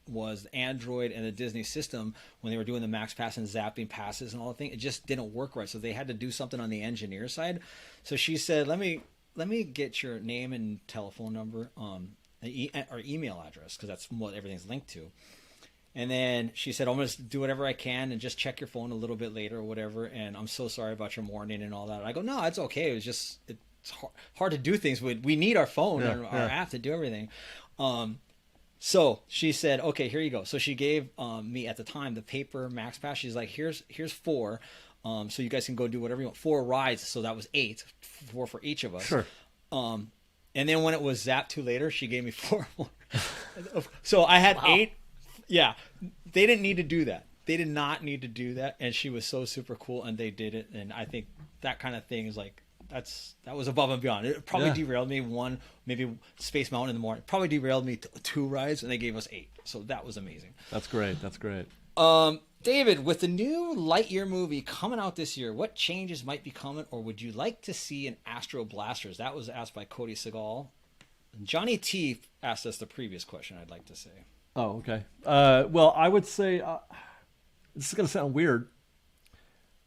was Android and the Disney system, when they were doing the Max Pass and zapping passes and all the thing, it just didn't work right. So they had to do something on the engineer side. So she said, let me get your name and telephone number or email address, because that's what everything's linked to. And then she said, I'm going to do whatever I can and just check your phone a little bit later or whatever. And I'm so sorry about your morning and all that. I go, no, it's okay. It's hard to do things. We need our phone and our app to do everything. So she said, okay, here you go. So she gave me at the time the paper Max Pass. She's like, here's 4. So you guys can go do whatever you want. 4 rides. So that was 8, 4 for each of us. Sure. And then when it was zapped to later, she gave me 4 more. So I had 8. Yeah, they didn't need to do that. They did not need to do that, and she was so super cool, and they did it. And I think that kind of thing is like that was above and beyond. It probably derailed me one, maybe Space Mountain in the morning. Probably derailed me 2 rides, and they gave us 8. So that was amazing. That's great. That's great. David, with the new Lightyear movie coming out this year, what changes might be coming, or would you like to see in AstroBlasters? That was asked by Cody Segal. Johnny T asked us the previous question, I'd like to say. Oh, okay. Well, I would say this is going to sound weird.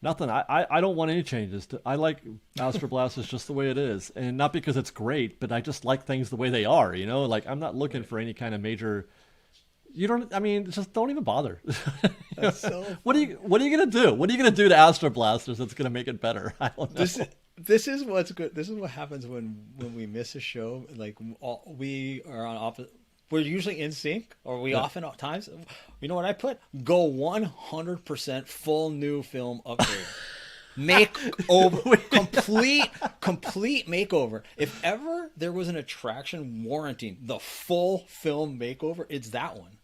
Nothing. I don't want any changes. I like AstroBlasters just the way it is, and not because it's great, but I just like things the way they are. Like I'm not looking for any kind of major. Just don't even bother. What are you gonna do? What are you gonna do to AstroBlasters that's gonna make it better? I don't know. This is what's good. This is what happens when we miss a show. Like we are on opposite. We're usually in sync, or we often at times. You know what I put? Go 100% full new film upgrade. Makeover, complete makeover. If ever there was an attraction warranting the full film makeover, it's that one.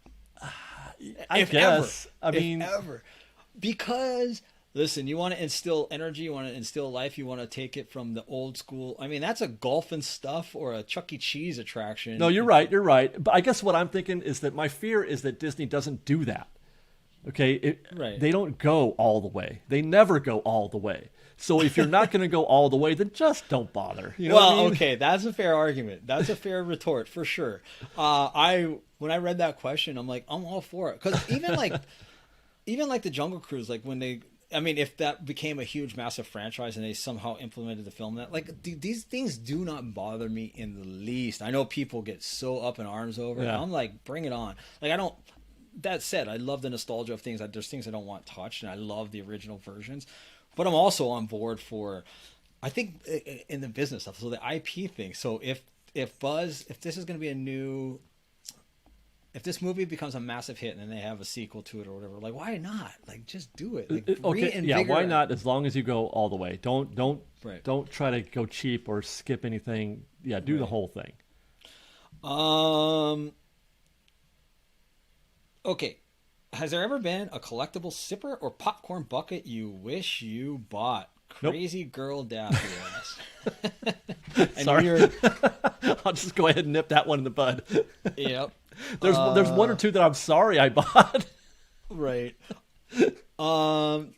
I guess. Because listen, you want to instill energy, you want to instill life, you want to take it from the old school. I mean, that's a golf and stuff or a Chuck E. Cheese attraction. No, you're right. But I guess what I'm thinking is that my fear is that Disney doesn't do that. Okay? They don't go all the way. They never go all the way. So if you're not going to go all the way, then just don't bother. You know what I mean? Okay, that's a fair argument. That's a fair retort for sure. When I read that question, I'm like, I'm all for it. Because even like the Jungle Cruise, like when if that became a huge, massive franchise and they somehow implemented the film, these things do not bother me in the least. I know people get so up in arms over it. I'm like, bring it on. Like, I don't. That said, I love the nostalgia of things. There's things I don't want touched, and I love the original versions. But I'm also on board for, I think, in the business stuff. So the IP thing. So if this is going to be if this movie becomes a massive hit and then they have a sequel to it or whatever, like, why not? Like, just do it. Like, why not? As long as you go all the way. Don't try to go cheap or skip anything. Yeah, do the whole thing. Okay. Has there ever been a collectible sipper or popcorn bucket you wish you bought? Crazy girl dabble. Sorry. I'll just go ahead and nip that one in the bud. Yep. There's one or two that I'm sorry I bought. Right. I'll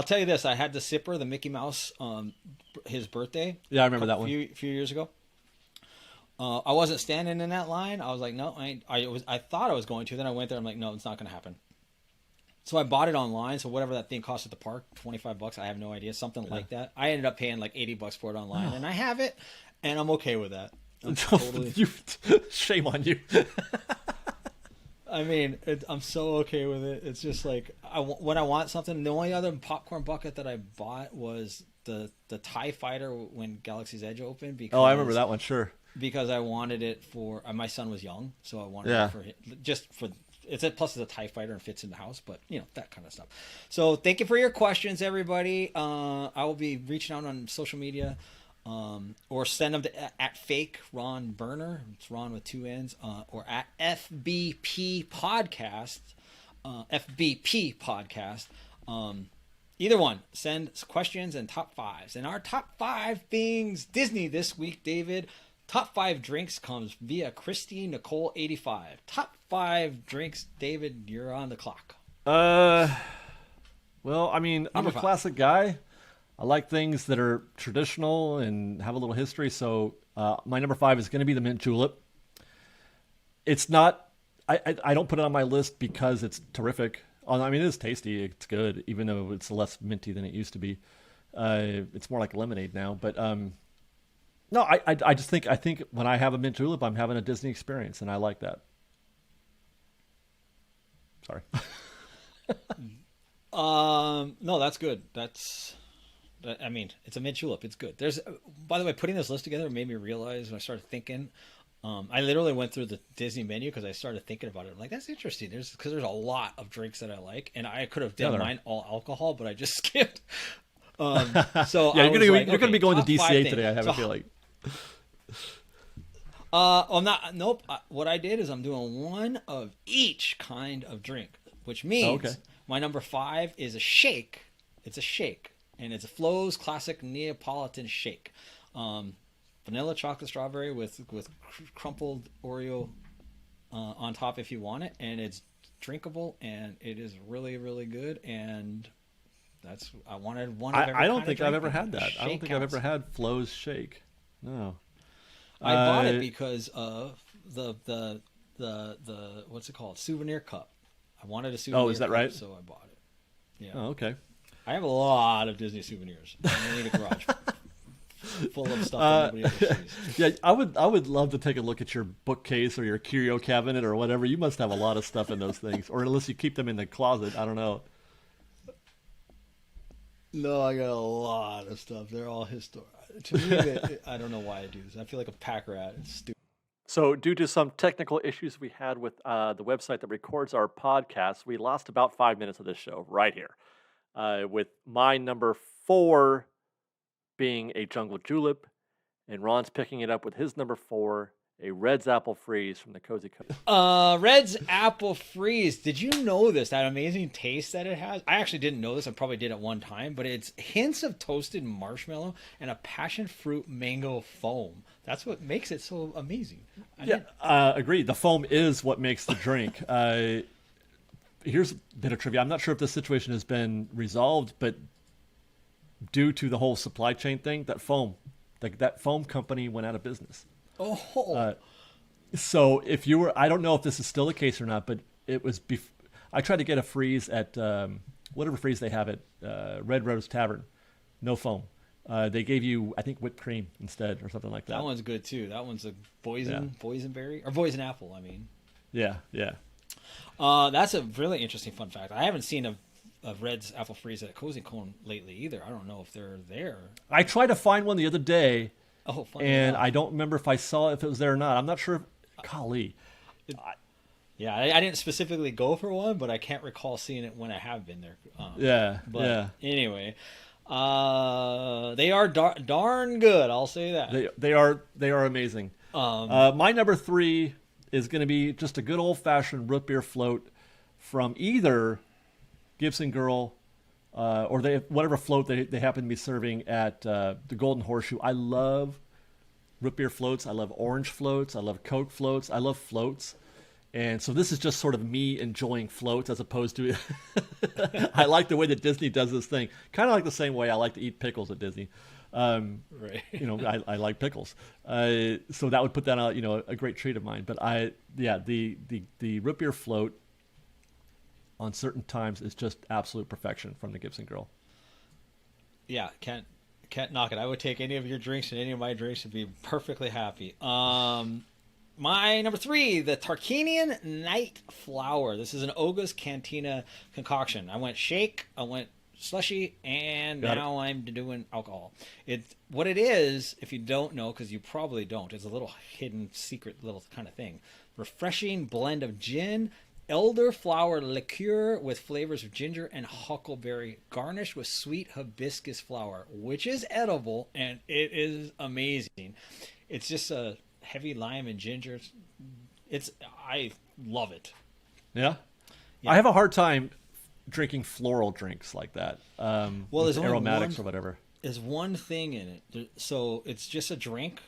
tell you this. I had the Sipper, the Mickey Mouse, his birthday. Yeah, I remember that one. A few years ago. I wasn't standing in that line. I was like, no, I thought I was going to. Then I went there. I'm like, no, it's not going to happen. So I bought it online. So whatever that thing cost at the park, $25. I have no idea. Something like that. I ended up paying like $80 for it online, and I have it, and I'm okay with that. Shame on you. I mean, I'm so okay with it. It's just like when I want something. The only other popcorn bucket that I bought was the TIE Fighter when Galaxy's Edge opened. Because, I remember that one. Sure. Because I wanted it for my son was young, so I wanted it for him, just for. Plus it's a TIE Fighter and fits in the house, but that kind of stuff. So thank you for your questions, everybody. I will be reaching out on social media, or send them to at fake Ron Burner. It's Ron with 2 N's, or at FBP Podcast, FBP Podcast. Either one. Send questions and top fives. And our top 5 things Disney this week, David. Top 5 drinks comes via Christy Nicole 85. Top 5 drinks, David. You're on the clock. Well, I mean, I'm a 5. classic guy. I like things that are traditional and have a little history. So my number 5 is going to be the mint julep. It's not. I don't put it on my list because it's terrific. I mean, it is tasty. It's good, even though it's less minty than it used to be. It's more like lemonade now, but. No, I just think when I have a mint julep, I'm having a Disney experience, and I like that. Sorry. No, that's good. I mean, it's a mint julep. It's good. By the way, putting this list together made me realize when I started thinking. I literally went through the Disney menu because I started thinking about it. I'm like, that's interesting. Because there's a lot of drinks that I like, and I could have done mine all alcohal, but I just skipped. So yeah, you're gonna be going to DCA today. I have a feeling. I'm not. Nope. What I did is I'm doing one of each kind of drink, which means my number 5 is a shake. It's a shake, and it's a Flo's Classic Neapolitan Shake. Vanilla, chocolate, strawberry with crumpled Oreo on top if you want it, and it's drinkable, and it is really, really good. And I wanted one of every I don't kind think of I've drink, ever had that. I don't think I've counts. ever had Flo's Shake. No. I bought it because of the what's it called? Souvenir cup. I wanted a souvenir. Oh, is that cup, right? So I bought it. Yeah. Oh, okay. I have a lot of Disney souvenirs. I need a garage full of stuff that nobody ever sees. Yeah, I would love to take a look at your bookcase or your curio cabinet or whatever. You must have a lot of stuff in those things, or unless you keep them in the closet. I don't know. No, I got a lot of stuff. They're all historic. To me, I don't know why I do this. I feel like a pack rat. It's stupid. So due to some technical issues we had with the website that records our podcast, we lost about 5 minutes of this show right here. With my number 4 being a jungle julep, and Ron's picking it up with his number 4, a Red's Apple Freeze from the Cozy Coast. Red's Apple Freeze. Did you know this? That amazing taste that it has? I actually didn't know this. I probably did at one time, but it's hints of toasted marshmallow and a passion fruit mango foam. That's what makes it so amazing. Agreed. The foam is what makes the drink. Here's a bit of trivia. I'm not sure if this situation has been resolved, but due to the whole supply chain thing, that foam company went out of business. Oh. So if you were, I don't know if this is still the case or not, but it was. I tried to get a freeze at whatever freeze they have at Red Rose Tavern, no foam. They gave you, I think, whipped cream instead or something like that. That one's good too. That one's a boysenberry or boysen apple. I mean. Yeah. That's a really interesting fun fact. I haven't seen a Red's Apple Freeze at Cozy Cone lately either. I don't know if they're there. I tried to find one the other day. Oh, fun. And I don't remember if I saw if it was there or not. I'm not sure. Golly. Yeah, I didn't specifically go for one, but I can't recall seeing it when I have been there. But anyway, they are darn good. I'll say that. They are amazing. My number 3 is going to be just a good old fashioned root beer float from either Gibson Girl or whatever float they happen to be serving at the Golden Horseshoe. I love root beer floats. I love orange floats. I love Coke floats. I love floats. And so this is just sort of me enjoying floats as opposed to I like the way that Disney does this thing. Kind of like the same way I like to eat pickles at Disney. Right. I like pickles. So that would put that on, a great treat of mine. But the root beer float on certain times is just absolute perfection from the Gibson Girl. Yeah, can't knock it. I would take any of your drinks and any of my drinks and be perfectly happy. My number 3, the Tarkanian Night Flower. This is an Oga's Cantina concoction. I went shake, I went slushy, and now I'm doing alcohol. What it is, if you don't know, because you probably don't, it's a little hidden secret little kind of thing. Refreshing blend of gin, elderflower liqueur with flavors of ginger and huckleberry, garnished with sweet hibiscus flower, which is edible, and it is amazing. It's just a heavy lime and ginger. I love it. Yeah. I have a hard time drinking floral drinks like that. Well, there's aromatics or whatever. There's one thing in it. So it's just a drink,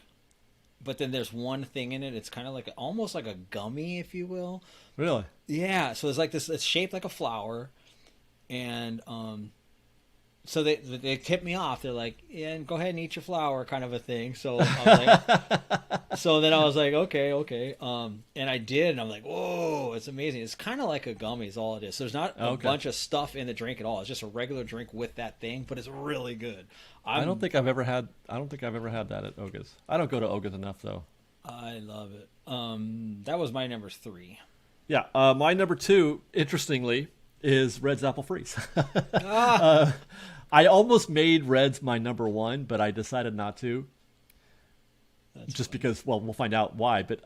but then there's one thing in it. It's kind of like almost like a gummy, if you will. Really? Yeah. So it's like this. It's shaped like a flower, and so they tipped me off. They're like, "Yeah, go ahead and eat your flower," kind of a thing. So I was like, so then I was like, okay. And I did, and I'm like, whoa, it's amazing. It's kind of like a gummy, is all it is. So there's not a bunch of stuff in the drink at all. It's just a regular drink with that thing, but it's really good. I don't think I've ever had that at Oga's. I don't go to Oga's enough though. I love it. That was my number 3. Yeah, my number 2, interestingly, is Red's Apple Freeze. I almost made Red's my number 1, but I decided not to. That's just funny. Because, well, we'll find out why. But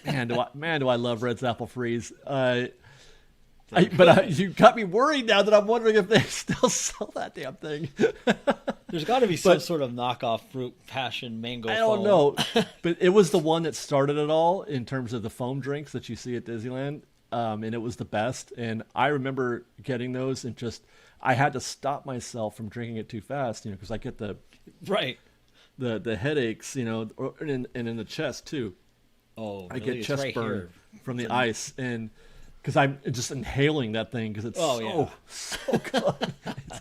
man, do I love Red's Apple Freeze. You got me worried now that I'm wondering if they still sell that damn thing. There's got to be some sort of knockoff fruit passion mango. I don't know, but it was the one that started it all in terms of the foam drinks that you see at Disneyland, and it was the best. And I remember getting those and I had to stop myself from drinking it too fast, because I get the headaches, and in the chest too. Oh, I get chest burn from the ice, and because I'm just inhaling that thing because it's so good.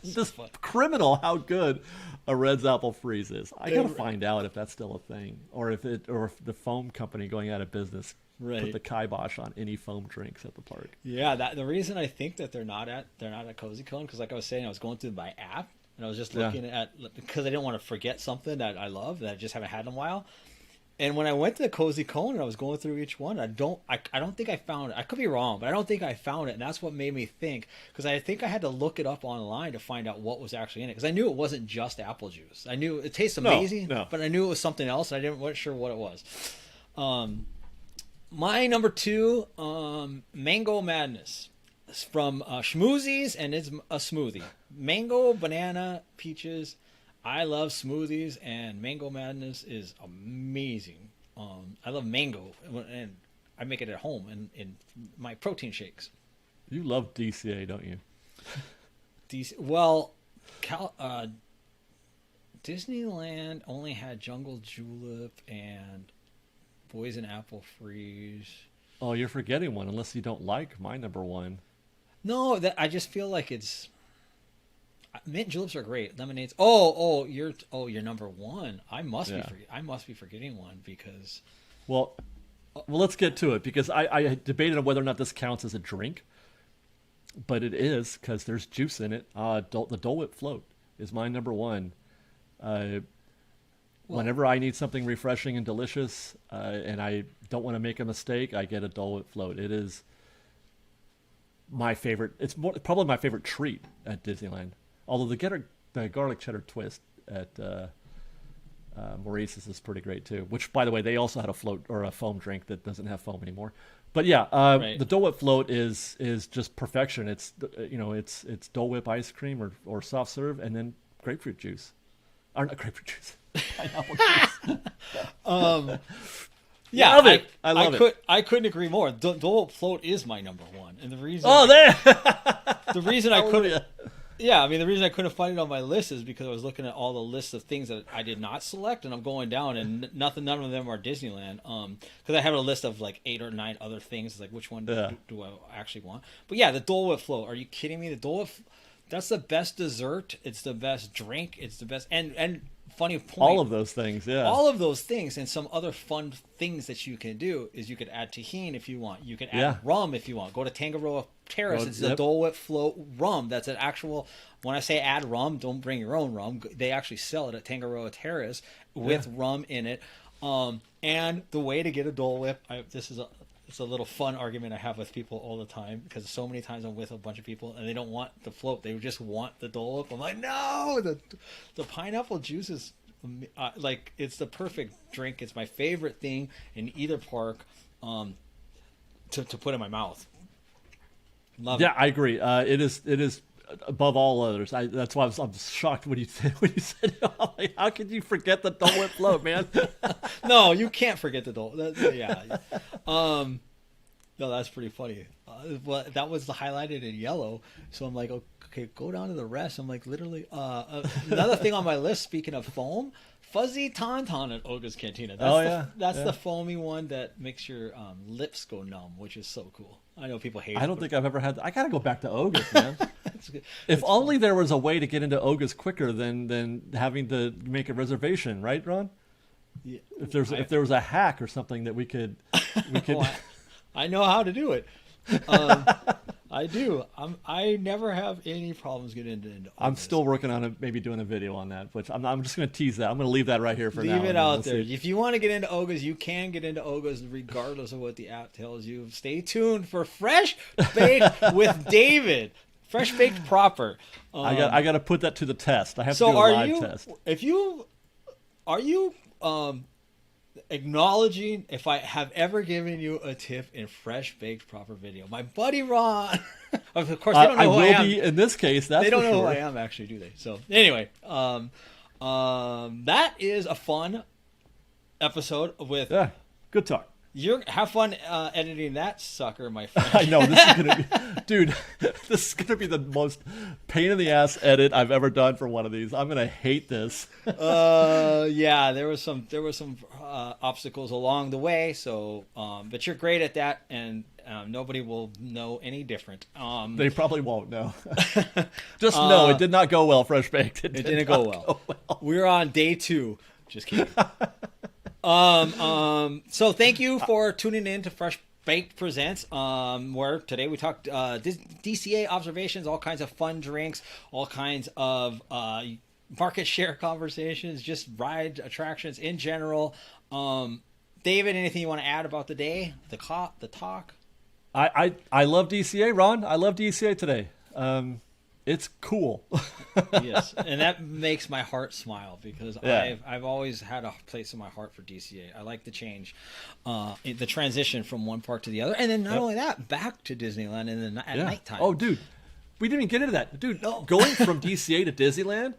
It's just criminal how good a Red's Apple Freeze is. I gotta find out if that's still a thing, or if the foam company going out of business put the kibosh on any foam drinks at the park. Yeah, the reason I think that they're not at Cozy Cone, because like I was saying, I was going through my app and I was just looking at, because I didn't want to forget something that I love that I just haven't had in a while. And when I went to the Cozy Cone and I was going through each one, I don't think I found it. I could be wrong, but I don't think I found it, and that's what made me think, because I think I had to look it up online to find out what was actually in it, because I knew it wasn't just apple juice. I knew it tastes amazing, but I knew it was something else, and I wasn't sure what it was. My number 2, Mango Madness. It's from Schmoozie's, and it's a smoothie. Mango, banana, peaches. I love smoothies, and Mango Madness is amazing. I love mango, and I make it at home in my protein shakes. You love DCA, don't you? Disneyland only had Jungle Julep and Poison Apple Freeze. Oh, you're forgetting one, unless you don't like my number 1. No, I just feel like it's... Mint juleps are great. Lemonades. You're number 1. I must be forgetting one because. Well, let's get to it, because I debated on whether or not this counts as a drink, but it is, because there's juice in it. The Dole Whip float is my number 1. Whenever I need something refreshing and delicious, and I don't want to make a mistake, I get a Dole Whip float. It is my favorite. It's probably my favorite treat at Disneyland. Although the garlic cheddar twist at Maurice's is pretty great too. Which, by the way, they also had a float or a foam drink that doesn't have foam anymore. But yeah, the Dole Whip float is just perfection. It's it's Dole Whip ice cream or soft serve, and then grapefruit juice, or not grapefruit juice, pineapple juice. Yeah, I love it. I couldn't agree more. Dole Whip float is my number 1, and the reason. Oh, there. The reason I couldn't. Yeah, I mean, the reason I couldn't find it on my list is because I was looking at all the lists of things that I did not select, and I'm going down, and none of them are Disneyland. Because I have a list of like 8 or 9 other things. Like, which one do I actually want? But yeah, the Dole Whip float. Are you kidding me? The Dole Whip, that's the best dessert. It's the best drink. It's the best, and funny point. All of those things, yeah. All of those things, and some other fun things that you can do is you could add tahini if you want. You can add rum if you want. Go to Tangaroa Terrace. It's the Dole Whip float rum. That's an actual. When I say add rum, don't bring your own rum. They actually sell it at Tangaroa Terrace with rum in it. And the way to get a Dole Whip, it's a little fun argument I have with people all the time, because so many times I'm with a bunch of people and they don't want the float, they just want the Dole Whip. I'm like, no, the pineapple juice is like, it's the perfect drink. It's my favorite thing in either park to put in my mouth. Love it. I agree. It is above all others. That's why I'm shocked when you said like, how could you forget the Dole Whip float, man? No, you can't forget the Dole. No, that's pretty funny. Well, that was highlighted in yellow, so I'm like, okay, go down to the rest. I'm like, literally. Another thing on my list, speaking of foam, fuzzy tauntaun at Oga's Cantina. That's the foamy one that makes your lips go numb, which is so cool. I know people hate it. I don't think I've ever had that. I gotta go back to Oga's, man. If only there was a way to get into Oga's quicker than having to make a reservation, right, Ron? Yeah. If there was a hack or something that we could. I know how to do it. I do. I never have any problems getting into Oga's. I'm still working on maybe doing a video on that, which I'm just going to tease that. I'm going to leave that right here for now. Leave it out there. If you want to get into Oga's, you can get into Oga's regardless of what the app tells you. Stay tuned for Fresh Baked with David. Fresh Baked proper. I got to put that to the test. I have to do a live test. Are you acknowledging if I have ever given you a tip in Fresh Baked proper video? My buddy Ron, of course, they don't know who I am. I will be in this case. That's they don't know sure. who I am, actually, do they? So anyway, that is a fun episode with. Yeah, good talk. Have fun editing that sucker, my friend. I know, this is gonna be, dude. This is gonna be the most pain in the ass edit I've ever done for one of these. I'm gonna hate this. Yeah, there was some obstacles along the way. So, but you're great at that, and nobody will know any different. They probably won't know. Just know it did not go well. Fresh Baked. It didn't go well. We're on day 2. Just kidding. So thank you for tuning in to Fresh Baked Presents, where today we talked DCA observations, all kinds of fun drinks, all kinds of market share conversations, just ride attractions in general. David, anything you want to add about the day, the talk? I love DCA, Ron. I love DCA today. It's cool. Yes, and that makes my heart smile, because I've always had a place in my heart for DCA. I like the change, the transition from one park to the other, and then not only that, back to Disneyland and then at nighttime. Oh, dude, we didn't even get into that, dude. No. Going from DCA to Disneyland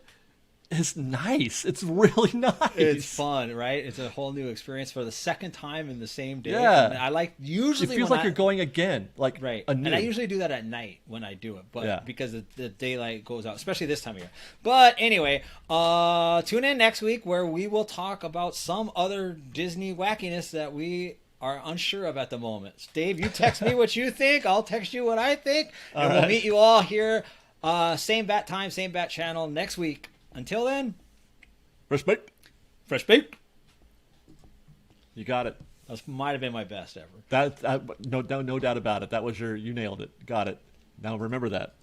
is nice. It's really nice. It's fun, right? It's a whole new experience for the second time in the same day. Yeah, and I like usually. It feels like you're going again, like right. Anew. And I usually do that at night when I do it, but because the daylight goes out, especially this time of year. But anyway, tune in next week where we will talk about some other Disney wackiness that we are unsure of at the moment. Dave, you text me what you think. I'll text you what I think, and we'll meet you all here, same bat time, same bat channel next week. Until then, Fresh Baked. Fresh Baked. You got it. That might have been my best ever. That no doubt about it. That was you nailed it. Got it. Now remember that.